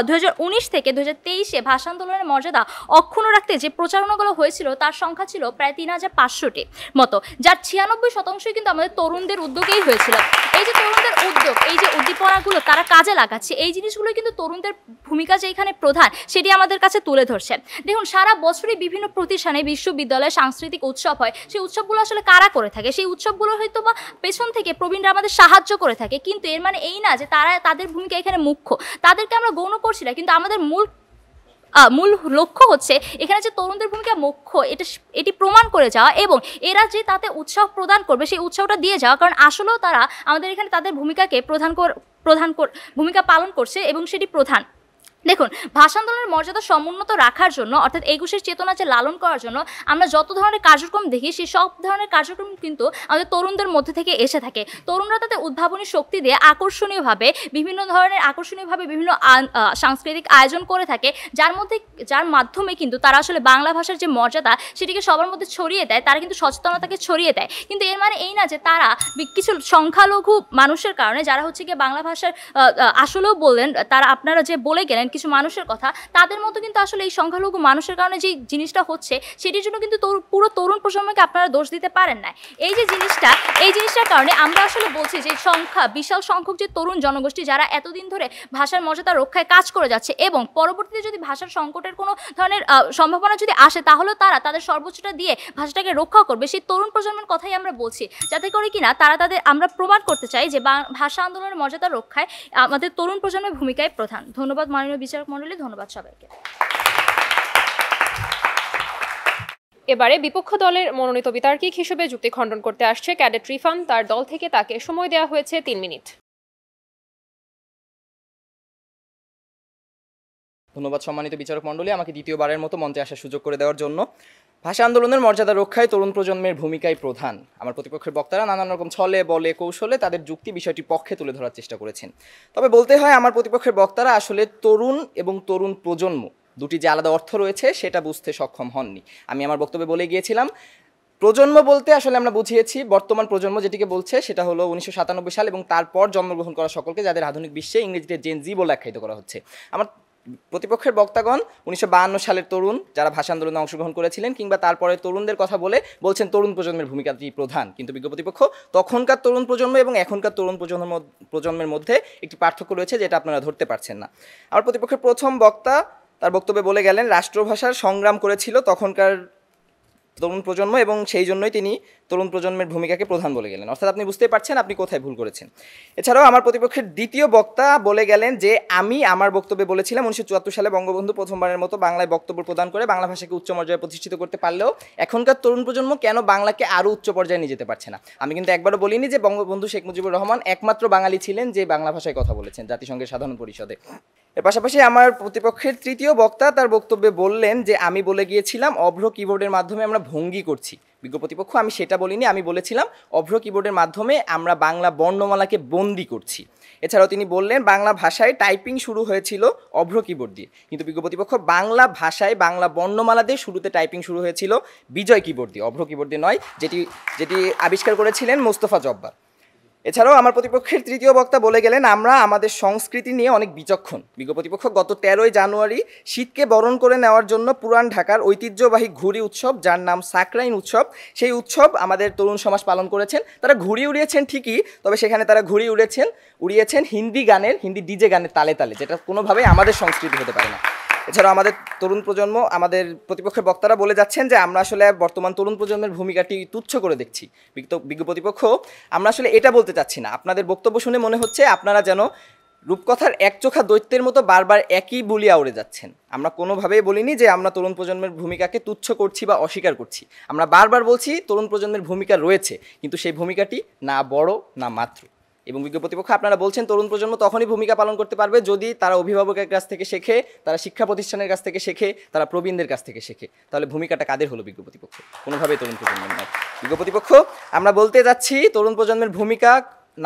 2019 থেকে 2023-এ ভাষা আন্দোলনের মর্যাদা অক্ষুণ্ণ রাখতে যে প্রচারণাগুলো হয়েছিল তার সংখ্যা ছিল প্রায় 3500টি মতো, যার 96% কিন্তু আমাদের তরুণদের উদ্যোগেই হয়েছিল। এই যে তরুণদের উদ্যোগ, এই যে উদ্দীপনাগুলো তারা কাজে লাগাচ্ছে, এই জিনিসগুলো কিন্তু তরুণদের ভূমিকা যে এখানে প্রধান সেটি আমাদের কাছে তুলে ধরছে। দেখুন সারা বছরই বিভিন্ন প্রতিষ্ঠানে বিশ্ববিদ্যালয়ে সাংস্কৃতিক উৎসব হয়, সেই উৎসবগুলো আসলে কারা করে থাকে? সেই উৎসবগুলো হয়তো বা পেছন থেকে প্রবীণরা আমাদের সাহায্য করে থাকে, কিন্তু এর মানে এই না যে তাদের ভূমিকা এখানে মুখ্য, তাদেরকে আমরা গৌণ করছি না, কিন্তু আমাদের মূল লক্ষ্য হচ্ছে এখানে যে তরুণদের ভূমিকা মুখ্য এটি প্রমাণ করে যাওয়া, এবং এরা যে তাতে উৎসাহ প্রদান করবে সেই উৎসাহটা দিয়ে যাওয়া, কারণ আসলেও তারা আমাদের এখানে তাদের ভূমিকাকে ভূমিকা পালন করছে এবং সেটি প্রধান। দেখুন ভাষা আন্দোলনের মর্যাদা সমুন্নত রাখার জন্য, অর্থাৎ 21-এর চেতনা যে লালন করার জন্য আমরা যত ধরনের কার্যক্রম দেখি সেই সব ধরনের কার্যক্রম কিন্তু আমাদের তরুণদের মধ্যে থেকে এসে থাকে। তরুণরা তাদের উদ্ভাবনী শক্তি দিয়ে আকর্ষণীয়ভাবে বিভিন্ন সাংস্কৃতিক আয়োজন করে থাকে, যার মাধ্যমে কিন্তু তারা আসলে বাংলা ভাষার যে মর্যাদা সেটিকে সবার মধ্যে ছড়িয়ে দেয়, তারা কিন্তু সচেতনতাকে ছড়িয়ে দেয়। কিন্তু এর মানে এই না যে তারা কিছু সংখ্যালঘু মানুষের কারণে, যারা হচ্ছে গিয়ে বাংলা ভাষার আসলেও বললেন, তারা আপনারা যে বলে গেলেন কিছু মানুষের কথা, তাদের মতো কিন্তু আসলে এই সংখ্যালঘু মানুষের কারণে যে জিনিসটা হচ্ছে সেটির জন্য কিন্তু পুরো তরুণ প্রজন্মকে আপনারা দোষ দিতে পারেন না। এই জিনিসটার কারণে আমরা আসলে বলছি যে বিশাল সংখ্যক যে তরুণ জনগোষ্ঠী যারা এতদিন ধরে ভাষার মর্যাদা রক্ষায় কাজ করে যাচ্ছে, এবং পরবর্তীতে যদি ভাষার সংকটের কোনো ধরনের সম্ভাবনা যদি আসে তাহলেও তারা তাদের সর্বোচ্চটা দিয়ে ভাষাটাকে রক্ষা করবে, সেই তরুণ প্রজন্মের কথাই আমরা বলছি, যাতে করে কিনা আমরা প্রমাণ করতে চাই যে ভাষা আন্দোলনের মর্যাদা রক্ষায় আমাদের তরুণ প্রজন্মের ভূমিকায় প্রধান। ধন্যবাদ মাননীয় বিচারক মণ্ডলী, ধন্যবাদ সবাইকে। এবারে বিপক্ষ দলের মনোনীত বিতার্কিক হিসেবে যুক্তি খণ্ডন করতে আসছে ক্যাডেট রিফান। তার দল থেকে তাকে সময় দেওয়া হয়েছে 3 মিনিট। ধন্যবাদ সম্মানিত বিচারক মণ্ডলী আমাকে দ্বিতীয়বারের মতো মঞ্চে আসার সুযোগ করে দেওয়ার জন্য। ভাষা আন্দোলনের মর্যাদা রক্ষায় তরুণ প্রজন্মের ভূমিকাই প্রধান। আমার প্রতিপক্ষের বক্তারা নানান রকম ছলে বলে কৌশলে তাদের যুক্তি বিষয়টি পক্ষে তুলে ধরার চেষ্টা করেছেন। তবে বলতে হয় আমার প্রতিপক্ষের বক্তারা আসলে তরুণ এবং তরুণ প্রজন্ম দুটি যে আলাদা অর্থ রয়েছে সেটা বুঝতে সক্ষম হননি। আমি আমার বক্তব্যে বলে গিয়েছিলাম প্রজন্ম বলতে আসলে আমরা বুঝিয়েছি বর্তমান প্রজন্ম যেটিকে বলছে সেটা হলো 1997 সাল এবং তারপর জন্মগ্রহণ করা সকলকে, যাদের আধুনিক বিশ্বে ইংরেজিতে জেন জি বলে আখ্যায়িত করা হচ্ছে। আমার প্রতিপক্ষের বক্তাগণ 1952 সালের তরুণ যারা ভাষা আন্দোলনে অংশগ্রহণ করেছিলেন, কিংবা তারপরে তরুণদের কথা বলছেন তরুণ প্রজন্মের ভূমিকাটি প্রধান, কিন্তু বিজ্ঞ প্রতিপক্ষ তখনকার তরুণ প্রজন্ম এবং এখনকার তরুণ প্রজন্মের মধ্যে একটি পার্থক্য রয়েছে যেটা আপনারা ধরতে পারছেন না। আমার প্রতিপক্ষের প্রথম বক্তা তার বক্তব্যে বলে গেলেন রাষ্ট্রভাষার সংগ্রাম করেছিল তখনকার তরুণ প্রজন্ম এবং সেই জন্যই তিনি তরুণ প্রজন্মের ভূমিকাকে প্রধান বলে গেলেন, অর্থাৎ আপনি বুঝতেই পারছেন আপনি কোথায় ভুল করেছেন। এছাড়াও আমার প্রতিপক্ষের দ্বিতীয় বক্তা বলে গেলেন যে আমি আমার বক্তব্যে বলেছিলাম 1974 সালে বঙ্গবন্ধু প্রথমবারের মতো বাংলায় বক্তব্য প্রদান করে বাংলা ভাষাকে উচ্চ মর্যাদায় প্রতিষ্ঠিত করতে পারলেও এখনকার তরুণ প্রজন্ম কেন বাংলাকে আরও উচ্চ পর্যায়ে নিয়ে যেতে পারছে না। আমি কিন্তু একবারও বলিনি যে বঙ্গবন্ধু শেখ মুজিবুর রহমান একমাত্র বাঙালি ছিলেন যে বাংলা ভাষায় কথা বলেছেন জাতিসংঘের সাধারণ পরিষদে। এর পাশাপাশি আমার প্রতিপক্ষের তৃতীয় বক্তা তার বক্তব্যে বললেন যে আমি বলে গিয়েছিলাম অভ্র কিবোর্ডের মাধ্যমে আমরা ভঙ্গি করছি। বিজ্ঞ প্রতিপক্ষ, আমি সেটা বলিনি, আমি বলেছিলাম অভ্র কিবোর্ডের মাধ্যমে আমরা বাংলা বর্ণমালাকে বন্দি করছি। এছাড়াও তিনি বললেন বাংলা ভাষায় টাইপিং শুরু হয়েছিল অভ্র কিবোর্ড দিয়ে, কিন্তু বিজ্ঞ প্রতিপক্ষ বাংলা ভাষায় বাংলা বর্ণমালা দিয়ে শুরুতে টাইপিং শুরু হয়েছিল বিজয় কিবোর্ড দিয়ে, অভ্র কিবোর্ড দিয়ে নয়, যেটি আবিষ্কার করেছিলেন মোস্তফা জব্বার। এছাড়াও আমার প্রতিপক্ষের তৃতীয় বক্তা বলে গেলেন আমরা আমাদের সংস্কৃতি নিয়ে অনেক বিচক্ষণ। বিজ্ঞ প্রতিপক্ষ গত 13ই জানুয়ারি শীতকে বরণ করে নেওয়ার জন্য পুরান ঢাকার ঐতিহ্যবাহী ঘুড়ি উৎসব, যার নাম সাকরাইন উৎসব, সেই উৎসব আমাদের তরুণ সমাজ পালন করেছেন। তারা ঘুড়ি উড়িয়েছেন ঠিকই, তবে সেখানে তারা ঘুড়ি উড়িয়েছেন হিন্দি ডিজে গানের তালে তালে, যেটা কোনোভাবেই আমাদের সংস্কৃতি হতে পারে না। এছাড়াও আমাদের তরুণ প্রজন্ম, আমাদের প্রতিপক্ষের বক্তারা বলে যাচ্ছেন যে আমরা আসলে বর্তমান তরুণ প্রজন্মের ভূমিকাটি তুচ্ছ করে দেখছি। বিজ্ঞ প্রতিপক্ষ, আমরা আসলে এটা বলতে চাচ্ছি না। আপনাদের বক্তব্য শুনে মনে হচ্ছে আপনারা যেন রূপকথার একচোখা দৈত্যের মতো বারবার একই বলিয়া উড়ে যাচ্ছেন। আমরা কোনোভাবেই বলিনি যে আমরা তরুণ প্রজন্মের ভূমিকাকে তুচ্ছ করছি বা অস্বীকার করছি। আমরা বারবার বলছি তরুণ প্রজন্মের ভূমিকা রয়েছে, কিন্তু সেই ভূমিকাটি না বড় না মাত্র। এবং বিজ্ঞ প্রতিপক্ষ, আপনারা বলছেন তরুণ প্রজন্ম তখনই ভূমিকা পালন করতে পারবে যদি তারা অভিভাবকের কাছ থেকে শেখে, তারা শিক্ষা প্রতিষ্ঠানের কাছ থেকে শেখে, তারা প্রবীণদের কাছ থেকে শেখে। তাহলে ভূমিকাটা কাদের হলো বিজ্ঞ প্রতিপক্ষ? কোনোভাবেই তরুণ প্রজন্মের নয়। বিজ্ঞ প্রতিপক্ষ, আমরা বলতে যাচ্ছি তরুণ প্রজন্মের ভূমিকা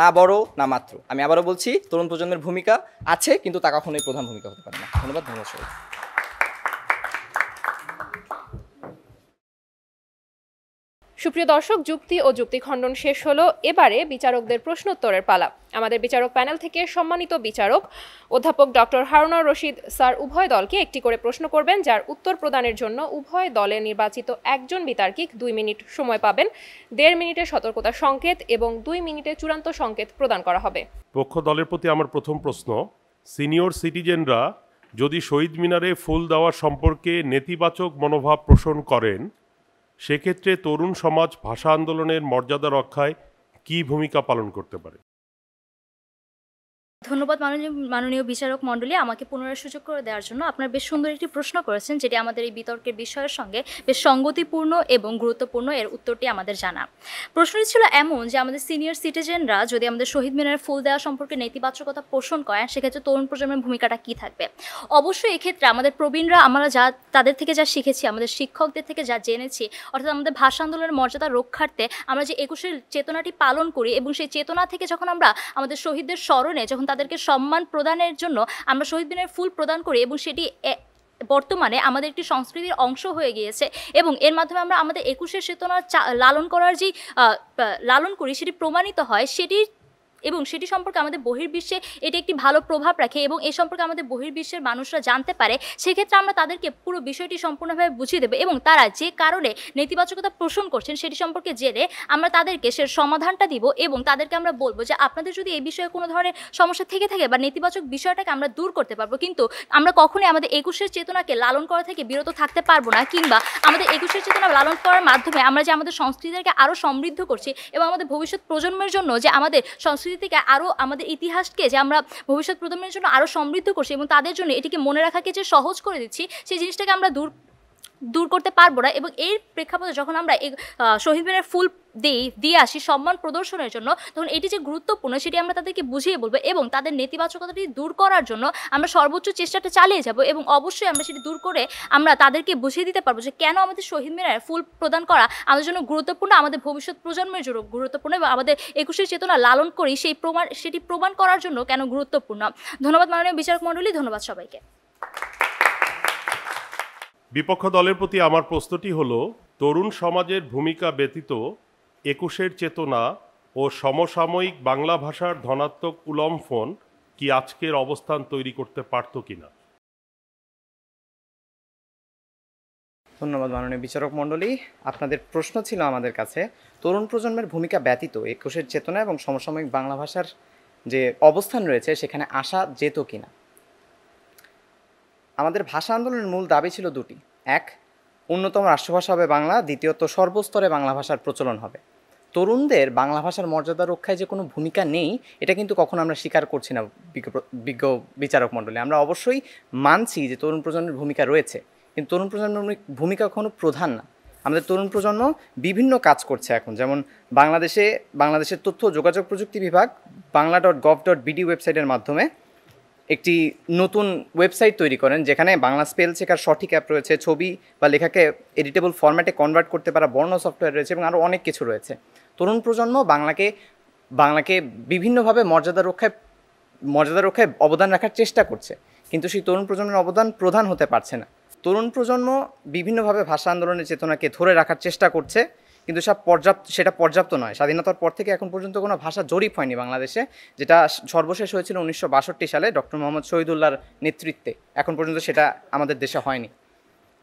না বড় না মাত্র। আমি আবারও বলছি তরুণ প্রজন্মের ভূমিকা আছে, কিন্তু তা কখনোই প্রধান ভূমিকা হতে পারে না। ধন্যবাদ সবাই। সুপ্রিয় দর্শক, যুক্তি ও যুক্তি খণ্ডন শেষ হলো। এবারে বিচারকদের প্রশ্নোত্তরের পালা। আমাদের বিচারক প্যানেল থেকে সম্মানিত বিচারক অধ্যাপক ডক্টর হারুনুর রশিদ স্যার উভয় দলকে একটি করে প্রশ্ন করবেন, যার উত্তর প্রদানের জন্য উভয় দলে নির্বাচিত একজন বিতার্কিক 2 মিনিট সময় পাবেন। 1.5 মিনিটে সতর্কতা সংকেত এবং 2 মিনিটে চূড়ান্ত সংকেত প্রদান করা হবে। পক্ষ দলের প্রতি আমার প্রথম প্রশ্ন, সিনিয়র সিটিজেনরা যদি শহীদ মিনারে ফুল দেওয়া সম্পর্কে নেতিবাচক মনোভাব পোষণ করেন, সেক্ষেত্রে তরুণ সমাজ ভাষা আন্দোলনের মর্যাদা রক্ষায় কী ভূমিকা পালন করতে পারে? ধন্যবাদ মাননীয় বিচারক মণ্ডলী, আমাকে পুনরায় সুযোগ করে দেওয়ার জন্য। আপনার বেশ সুন্দর একটি প্রশ্ন করেছেন, যেটি আমাদের এই বিতর্কের বিষয়ের সঙ্গে বেশ সঙ্গতিপূর্ণ এবং গুরুত্বপূর্ণ। এর উত্তরটি আমাদের জানা। প্রশ্নটি ছিল এমন যে আমাদের সিনিয়র সিটিজেনরা যদি আমাদের শহীদ মিনারে ফুল দেওয়া সম্পর্কে নেতিবাচকতা পোষণ করেন, সেক্ষেত্রে তরুণ প্রজন্মের ভূমিকাটা কী থাকবে? অবশ্যই এক্ষেত্রে আমাদের প্রবীণরা, আমরা তাদের থেকে যা শিখেছি, আমাদের শিক্ষকদের থেকে যা জেনেছি, অর্থাৎ আমাদের ভাষা আন্দোলনের মর্যাদা রক্ষার্থে আমরা যে 21-এর চেতনাটি পালন করি, এবং সেই চেতনা থেকে যখন আমরা আমাদের শহীদদের স্মরণে যখন তাদেরকে সম্মান প্রদানের জন্য আমরা শহীদ মিনারে ফুল প্রদান করি, এবং সেটি বর্তমানে আমাদের একটি সংস্কৃতির অংশ হয়ে গিয়েছে, এবং এর মাধ্যমে আমরা আমাদের 21-এর চেতনা লালন করার যে লালন করি সেটি প্রমাণিত হয়, সেটি সম্পর্কে আমাদের বহির্বিশ্বে এটি একটি ভালো প্রভাব রাখে, এবং এই সম্পর্কে আমাদের বহির্বিশ্বের মানুষরা জানতে পারে। সেক্ষেত্রে আমরা তাদেরকে পুরো বিষয়টি সম্পূর্ণভাবে বুঝিয়ে দেবো, এবং তারা যে কারণে নেতিবাচকতা পোষণ করছেন সেটি সম্পর্কে জেনে আমরা তাদেরকে সে সমাধানটা দিব, এবং তাদেরকে আমরা বলবো যে আপনাদের যদি এই বিষয়ে কোনো ধরনের সমস্যা থেকে থাকে বা নেতিবাচক বিষয়টাকে আমরা দূর করতে পারবো, কিন্তু আমরা কখনোই আমাদের 21-এর চেতনাকে লালন করা থেকে বিরত থাকতে পারবো না, কিংবা আমাদের 21-এর চেতনা লালন করার মাধ্যমে আমরা যে আমাদের সংস্কৃতিকে আরও সমৃদ্ধ করছি, এবং আমাদের ভবিষ্যৎ প্রজন্মের জন্য যে আমাদের সংস্কৃতি থেকে আরও আমাদের ইতিহাসকে যে আমরা ভবিষ্যৎ প্রজন্মের জন্য আরও সমৃদ্ধ করছি এবং তাদের জন্য এটিকে মনে রাখাকে যে সহজ করে দিচ্ছি, সেই জিনিসটাকে আমরা দূর করতে পারবো না। এবং এর প্রেক্ষাপটে যখন আমরা শহীদ মিনারে ফুল দিয়ে আসি সম্মান প্রদর্শনের জন্য, তখন এটি যে গুরুত্বপূর্ণ সেটি আমরা তাদেরকে বুঝিয়ে বলবো, এবং তাদের নেতিবাচকতাটি দূর করার জন্য আমরা সর্বোচ্চ চেষ্টাটা চালিয়ে যাব, এবং অবশ্যই আমরা সেটি দূর করে আমরা তাদেরকে বুঝিয়ে দিতে পারবো যে কেন আমাদের শহীদ মিনারে ফুল প্রদান করা আমাদের জন্য গুরুত্বপূর্ণ, আমাদের ভবিষ্যৎ প্রজন্মের জন্য গুরুত্বপূর্ণ, এবং আমাদের 21-এর চেতনা লালন করি সেটি প্রমাণ করার জন্য কেন গুরুত্বপূর্ণ। ধন্যবাদ মাননীয় বিচারক মণ্ডলী, ধন্যবাদ সবাইকে। বিপক্ষ দলের প্রতি আমার প্রশ্নটি হলো, তরুণ সমাজের ভূমিকা ব্যতীত 21-এর চেতনা ও সমসাময়িক বাংলা ভাষার ধনাত্মক উলম্ফন কি আজকের অবস্থান তৈরি করতে পারত কিনা? ধন্যবাদ মাননীয় বিচারক মণ্ডলী, আপনাদের প্রশ্ন ছিল আমাদের কাছে তরুণ প্রজন্মের ভূমিকা ব্যতীত 21-এর চেতনা এবং সমসাময়িক বাংলা ভাষার যে অবস্থান রয়েছে সেখানে আসা যেত কিনা। আমাদের ভাষা আন্দোলনের মূল দাবি ছিল দুটি, এক, উন্নতম রাষ্ট্রভাষা হবে বাংলা, দ্বিতীয়ত সর্বস্তরে বাংলা ভাষার প্রচলন হবে। তরুণদের বাংলা ভাষার মর্যাদা রক্ষায় যে কোনো ভূমিকা নেই এটা কিন্তু কখনো আমরা স্বীকার করছি না বিজ্ঞ বিচারক মণ্ডলী। আমরা অবশ্যই মানছি যে তরুণ প্রজন্মের ভূমিকা রয়েছে, কিন্তু তরুণ প্রজন্মের ভূমিকা কখনো প্রধান না। আমাদের তরুণ প্রজন্ম বিভিন্ন কাজ করছে এখন, যেমন বাংলাদেশের তথ্য ও যোগাযোগ প্রযুক্তি বিভাগ bangla.gov.bd ওয়েবসাইটের মাধ্যমে একটি নতুন ওয়েবসাইট তৈরি করেন, যেখানে বাংলা স্পেল চেকার সঠিক অ্যাপ রয়েছে, ছবি বা লেখাকে এডিটেবল ফরম্যাটে কনভার্ট করতে পারা বর্ণ সফটওয়্যার রয়েছে এবং আরও অনেক কিছু রয়েছে। তরুণ প্রজন্ম বাংলাকে বিভিন্নভাবে মর্যাদা রক্ষায় অবদান রাখার চেষ্টা করছে, কিন্তু সেই তরুণ প্রজন্মের অবদান প্রধান হতে পারছে না। তরুণ প্রজন্ম বিভিন্নভাবে ভাষা আন্দোলনের চেতনাকে ধরে রাখার চেষ্টা করছে, কিন্তু সেটা পর্যাপ্ত নয়। স্বাধীনতার পর থেকে এখন পর্যন্ত কোনো ভাষা জরিপ হয়নি বাংলাদেশে, যেটা সর্বশেষ হয়েছিল 1962 সালে ডক্টর মোহাম্মদ শহীদুল্লাহর নেতৃত্বে। এখন পর্যন্ত সেটা আমাদের দেশে হয়নি।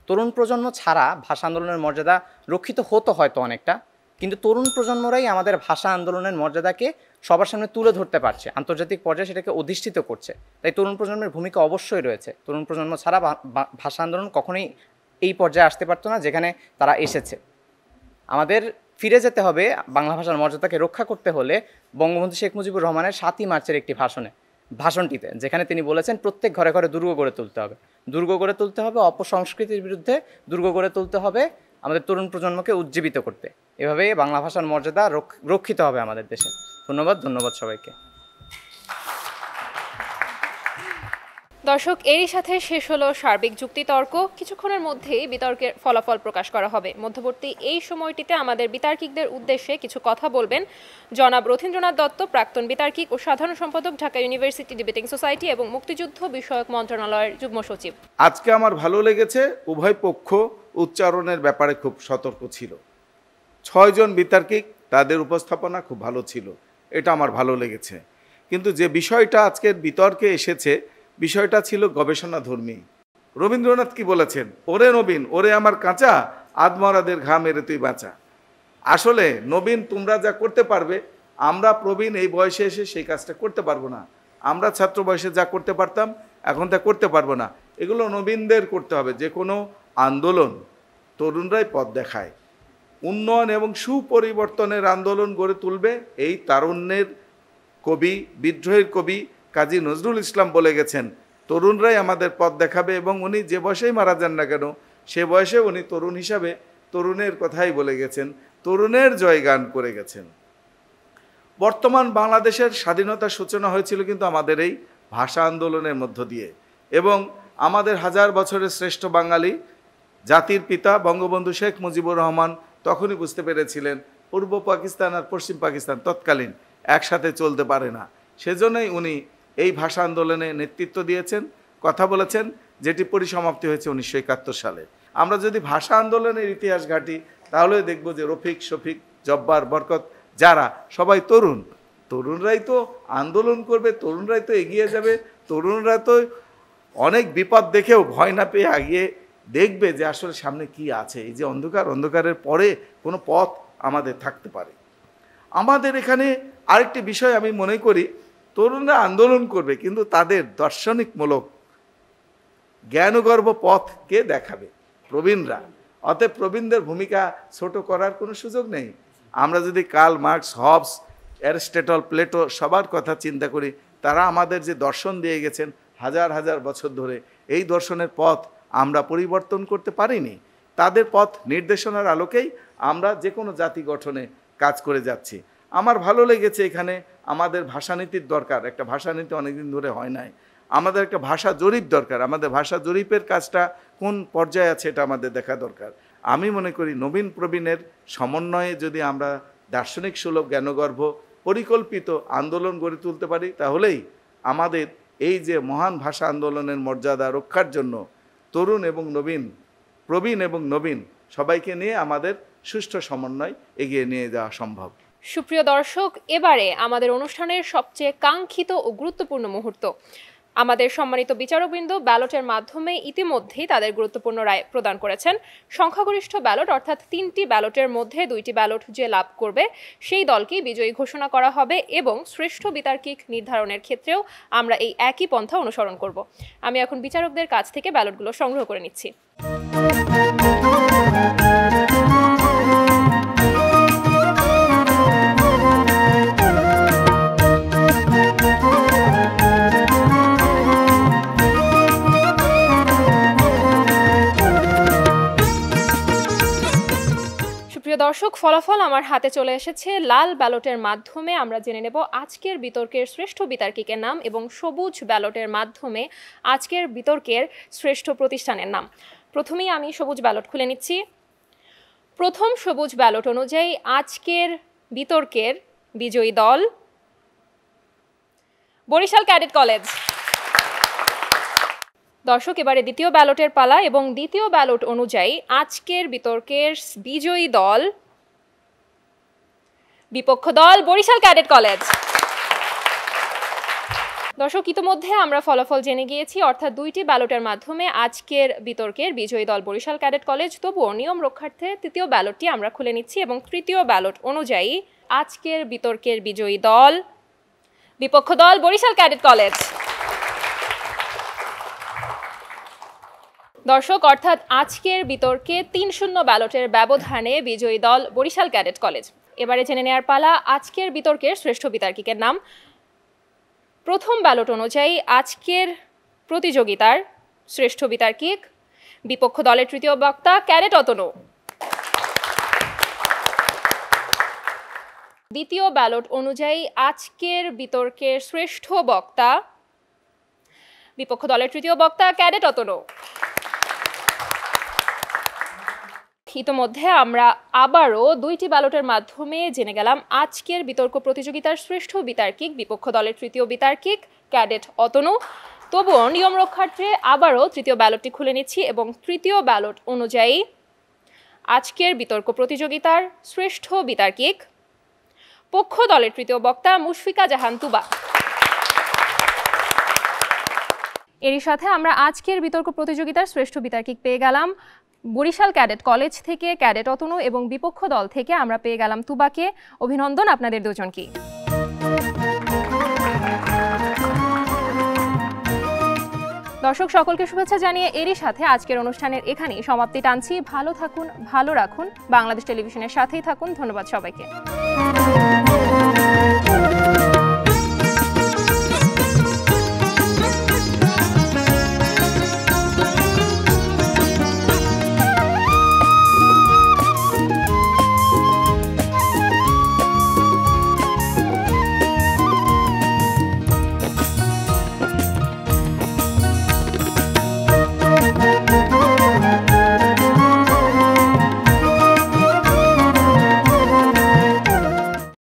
তরুণ প্রজন্ম ছাড়া ভাষা আন্দোলনের মর্যাদা রক্ষিত হতো হয়তো অনেকটা, কিন্তু তরুণ প্রজন্মরাই আমাদের ভাষা আন্দোলনের মর্যাদাকে সবার সামনে তুলে ধরতে পারছে, আন্তর্জাতিক পর্যায়ে সেটাকে অধিষ্ঠিত করছে। তাই তরুণ প্রজন্মের ভূমিকা অবশ্যই রয়েছে। তরুণ প্রজন্ম ছাড়া ভাষা আন্দোলন কখনোই এই পর্যায়ে আসতে পারতো না যেখানে তারা এসেছে। আমাদের ফিরে যেতে হবে বাংলা ভাষার মর্যাদাকে রক্ষা করতে হলে বঙ্গবন্ধু শেখ মুজিবুর রহমানের 7ই মার্চের একটি ভাষণটিতে, যেখানে তিনি বলেছেন প্রত্যেক ঘরে ঘরে দুর্গ গড়ে তুলতে হবে, অপসংস্কৃতির বিরুদ্ধে দুর্গ গড়ে তুলতে হবে, আমাদের তরুণ প্রজন্মকে উজ্জীবিত করতে। এভাবে বাংলা ভাষার মর্যাদা রক্ষিত হবে আমাদের দেশে। ধন্যবাদ সবাইকে। দর্শক, এরই সাথে শেষ হলো সার্বিক যুক্তিতর্ক। কিছুক্ষণের মধ্যেই বিতর্কের ফলাফল প্রকাশ করা হবে। মধ্যবর্তী এই সময়টিতে আমাদের বিতার্কিকদের উদ্দেশ্যে কিছু কথা বলবেন জনাব রথীন্দ্রনাথ দত্ত, প্রাক্তন বিতার্কিক ও সাধারণ সম্পাদক, ঢাকা ইউনিভার্সিটি ডিবেটিং সোসাইটি এবং মুক্তিযুদ্ধ বিষয়ক মন্ত্রণালয়ের যুগ্ম সচিব। আজকে আমার ভালো লেগেছে, উভয় পক্ষ উচ্চারণের ব্যাপারে খুব সতর্ক ছিল। 6 জন বিতার্কিক, তাদের উপস্থাপনা খুব ভালো ছিল, এটা আমার ভালো লেগেছে। কিন্তু যে বিষয়টা আজকের বিতর্কে এসেছে, বিষয়টা ছিল গবেষণাধর্মী। রবীন্দ্রনাথ কি বলেছেন? ওরে নবীন, ওরে আমার কাঁচা, আদমরাদের ঘা মেরে তুই বাঁচা। আসলে নবীন, তোমরা যা করতে পারবে, আমরা প্রবীণ এই বয়সে এসে সেই কাজটা করতে পারবো না। আমরা ছাত্র বয়সে যা করতে পারতাম, এখন তা করতে পারবো না। এগুলো নবীনদের করতে হবে। যে কোনো আন্দোলন তরুণরাই পথ দেখায়। উন্নয়ন এবং সুপরিবর্তনের আন্দোলন গড়ে তুলবে এই তারুণ্যের কবি, বিদ্রোহের কবি কাজী নজরুল ইসলাম বলে গেছেন, তরুণরাই আমাদের পথ দেখাবে। এবং উনি যে বয়সেই মারা যান না কেন, সে বয়সে উনি তরুণ হিসাবে তরুণের কথাই বলে গেছেন, তরুণের জয়গান করে গেছেন। বর্তমান বাংলাদেশের স্বাধীনতার সূচনা হয়েছিল কিন্তু আমাদের এই ভাষা আন্দোলনের মধ্য দিয়ে। এবং আমাদের হাজার বছরের শ্রেষ্ঠ বাঙালি জাতির পিতা বঙ্গবন্ধু শেখ মুজিবুর রহমান তখনই বুঝতে পেরেছিলেন পূর্ব পাকিস্তান আর পশ্চিম পাকিস্তান তৎকালীন একসাথে চলতে পারে না। সেজন্যই উনি এই ভাষা আন্দোলনে নেতৃত্ব দিয়েছেন, কথা বলেছেন, যেটি পরিসমাপ্তি হয়েছে 1971 সালে। আমরা যদি ভাষা আন্দোলনের ইতিহাস ঘাঁটি, তাহলে দেখব যে রফিক, শফিক, জব্বার, বরকত, যারা সবাই তরুণরাই তো আন্দোলন করবে, তরুণরাই তো এগিয়ে যাবে, তরুণরা তো অনেক বিপদ দেখেও ভয় না পেয়ে এগিয়ে দেখবে যে আসলে সামনে কি আছে। এই যে অন্ধকারের পরে কোনো পথ আমাদের থাকতে পারে। আমাদের এখানে আরেকটি বিষয় আমি মনে করি, তরুণরা আন্দোলন করবে কিন্তু তাদের দার্শনিকমূলক জ্ঞানগর্ভ পথকে দেখাবে প্রবীণরা। অতএব প্রবীণদের ভূমিকা ছোট করার কোনো সুযোগ নেই। আমরা যদি Karl Marx, Hobbes, Aristotle, Plato সবার কথা চিন্তা করি, তারা আমাদের যে দর্শন দিয়ে গেছেন হাজার হাজার বছর ধরে, এই দর্শনের পথ আমরা পরিবর্তন করতে পারিনি। তাদের পথ নির্দেশনার আলোকেই আমরা যে কোনো জাতি গঠনে কাজ করে যাচ্ছি। আমার ভালো লেগেছে এখানে আমাদের ভাষানীতির দরকার। একটা ভাষানীতি অনেকদিন ধরে হয় নাই। আমাদের একটা ভাষা জরিপ দরকার। আমাদের ভাষা জরিপের কাজটা কোন পর্যায়ে আছে এটা আমাদের দেখা দরকার। আমি মনে করি নবীন প্রবীণের সমন্বয়ে যদি আমরা দার্শনিক সুলভ জ্ঞানগর্ভ পরিকল্পিত আন্দোলন গড়ে তুলতে পারি, তাহলেই আমাদের এই যে মহান ভাষা আন্দোলনের মর্যাদা রক্ষার জন্য তরুণ এবং নবীন, প্রবীণ এবং নবীন সবাইকে নিয়ে আমাদের সুষ্ঠু সমন্বয় এগিয়ে নিয়ে যাওয়া সম্ভব। সুপ্রিয় দর্শক, এবারে আমাদের অনুষ্ঠানের সবচেয়ে কাঙ্ক্ষিত ও গুরুত্বপূর্ণ মুহূর্ত। আমাদের সম্মানিত বিচারকবৃন্দ ব্যালটের মাধ্যমে ইতিমধ্যেই তাদের গুরুত্বপূর্ণ রায় প্রদান করেছেন। সংখ্যাগরিষ্ঠ ব্যালট অর্থাৎ 3টি ব্যালটের মধ্যে 2টি ব্যালট যে লাভ করবে সেই দলকেই বিজয়ী ঘোষণা করা হবে এবং শ্রেষ্ঠ বিতার্কিক নির্ধারণের ক্ষেত্রেও আমরা এই একই পন্থা অনুসরণ করব। আমি এখন বিচারকদের কাছ থেকে ব্যালটগুলো সংগ্রহ করে নিচ্ছি। দর্শক, ফলাফল আমার হাতে চলে এসেছে। লাল ব্যালটের মাধ্যমে আমরা জেনে নেব আজকের বিতর্কের শ্রেষ্ঠ বিতার্কিকের নাম এবং সবুজ ব্যালটের মাধ্যমে আজকের বিতর্কের শ্রেষ্ঠ প্রতিষ্ঠানের নাম। প্রথমেই আমি সবুজ ব্যালট খুলে নিচ্ছি। প্রথম সবুজ ব্যালট অনুযায়ী আজকের বিতর্কের বিজয়ী দল বরিশাল ক্যাডেট কলেজ। দর্শক, এবারে দ্বিতীয় ব্যালটের পালা এবং দ্বিতীয় ব্যালট অনুযায়ী আজকের বিতর্কের বিজয়ী দল বিপক্ষ দল বরিশাল ক্যাডেট কলেজ। দর্শক, ইতিমধ্যে আমরা ফলাফল জেনে গিয়েছি, অর্থাৎ দুইটি ব্যালটের মাধ্যমে আজকের বিতর্কের বিজয়ী দল বরিশাল ক্যাডেট কলেজ। তবুও নিয়ম রক্ষার্থে তৃতীয় ব্যালটটি আমরা খুলে নিচ্ছি এবং তৃতীয় ব্যালট অনুযায়ী আজকের বিতর্কের বিজয়ী দল বিপক্ষ দল বরিশাল ক্যাডেট কলেজ। দর্শক, অর্থাৎ আজকের বিতর্কে ৩-০ ব্যালটের ব্যবধানে বিজয়ী দল বরিশাল ক্যাডেট কলেজ। এবারে জেনে নেওয়ার পালা আজকের বিতর্কের শ্রেষ্ঠ বিতার্কিকের নাম। প্রথম ব্যালট অনুযায়ী আজকের প্রতিযোগিতার শ্রেষ্ঠ বিতার্কিক বিপক্ষ দলের তৃতীয় বক্তা ক্যাডেট অতনু। দ্বিতীয় ব্যালট অনুযায়ী আজকের বিতর্কের শ্রেষ্ঠ বক্তা বিপক্ষ দলের তৃতীয় বক্তা ক্যাডেট অতনু। ইতিমধ্যে আমরা আবারও দুইটি ব্যালটের মাধ্যমে জেনে গেলাম আজকের বিতর্ক প্রতিযোগিতার শ্রেষ্ঠ বিতার্কিক বিপক্ষ দলের তৃতীয় বিতার্কিক ক্যাডেট অতনু। তবুও নিয়ম রক্ষার্থে আবারও তৃতীয় ব্যালটটি খুলে নিচ্ছি এবং তৃতীয় ব্যালট অনুযায়ী আজকের বিতর্ক প্রতিযোগিতার শ্রেষ্ঠ বিতার্কিক পক্ষ দলের তৃতীয় বক্তা মুশফিকা জাহান তুবা। এরই সাথে আমরা আজকের বিতর্ক প্রতিযোগিতার শ্রেষ্ঠ বিতার্কিক পেয়ে গেলাম বরিশাল ক্যাডেট কলেজ থেকে ক্যাডেট অতনু এবং বিপক্ষ দল থেকে আমরা পেয়ে গেলাম তুবাকে। অভিনন্দন আপনাদের দুজনকে। দর্শক, সকলকে শুভেচ্ছা জানিয়ে এরই সাথে আজকের অনুষ্ঠানের এখানেই সমাপ্তি টানছি। ভালো থাকুন, ভালো রাখুন, বাংলাদেশ টেলিভিশনের সাথেই থাকুন। ধন্যবাদ সবাইকে।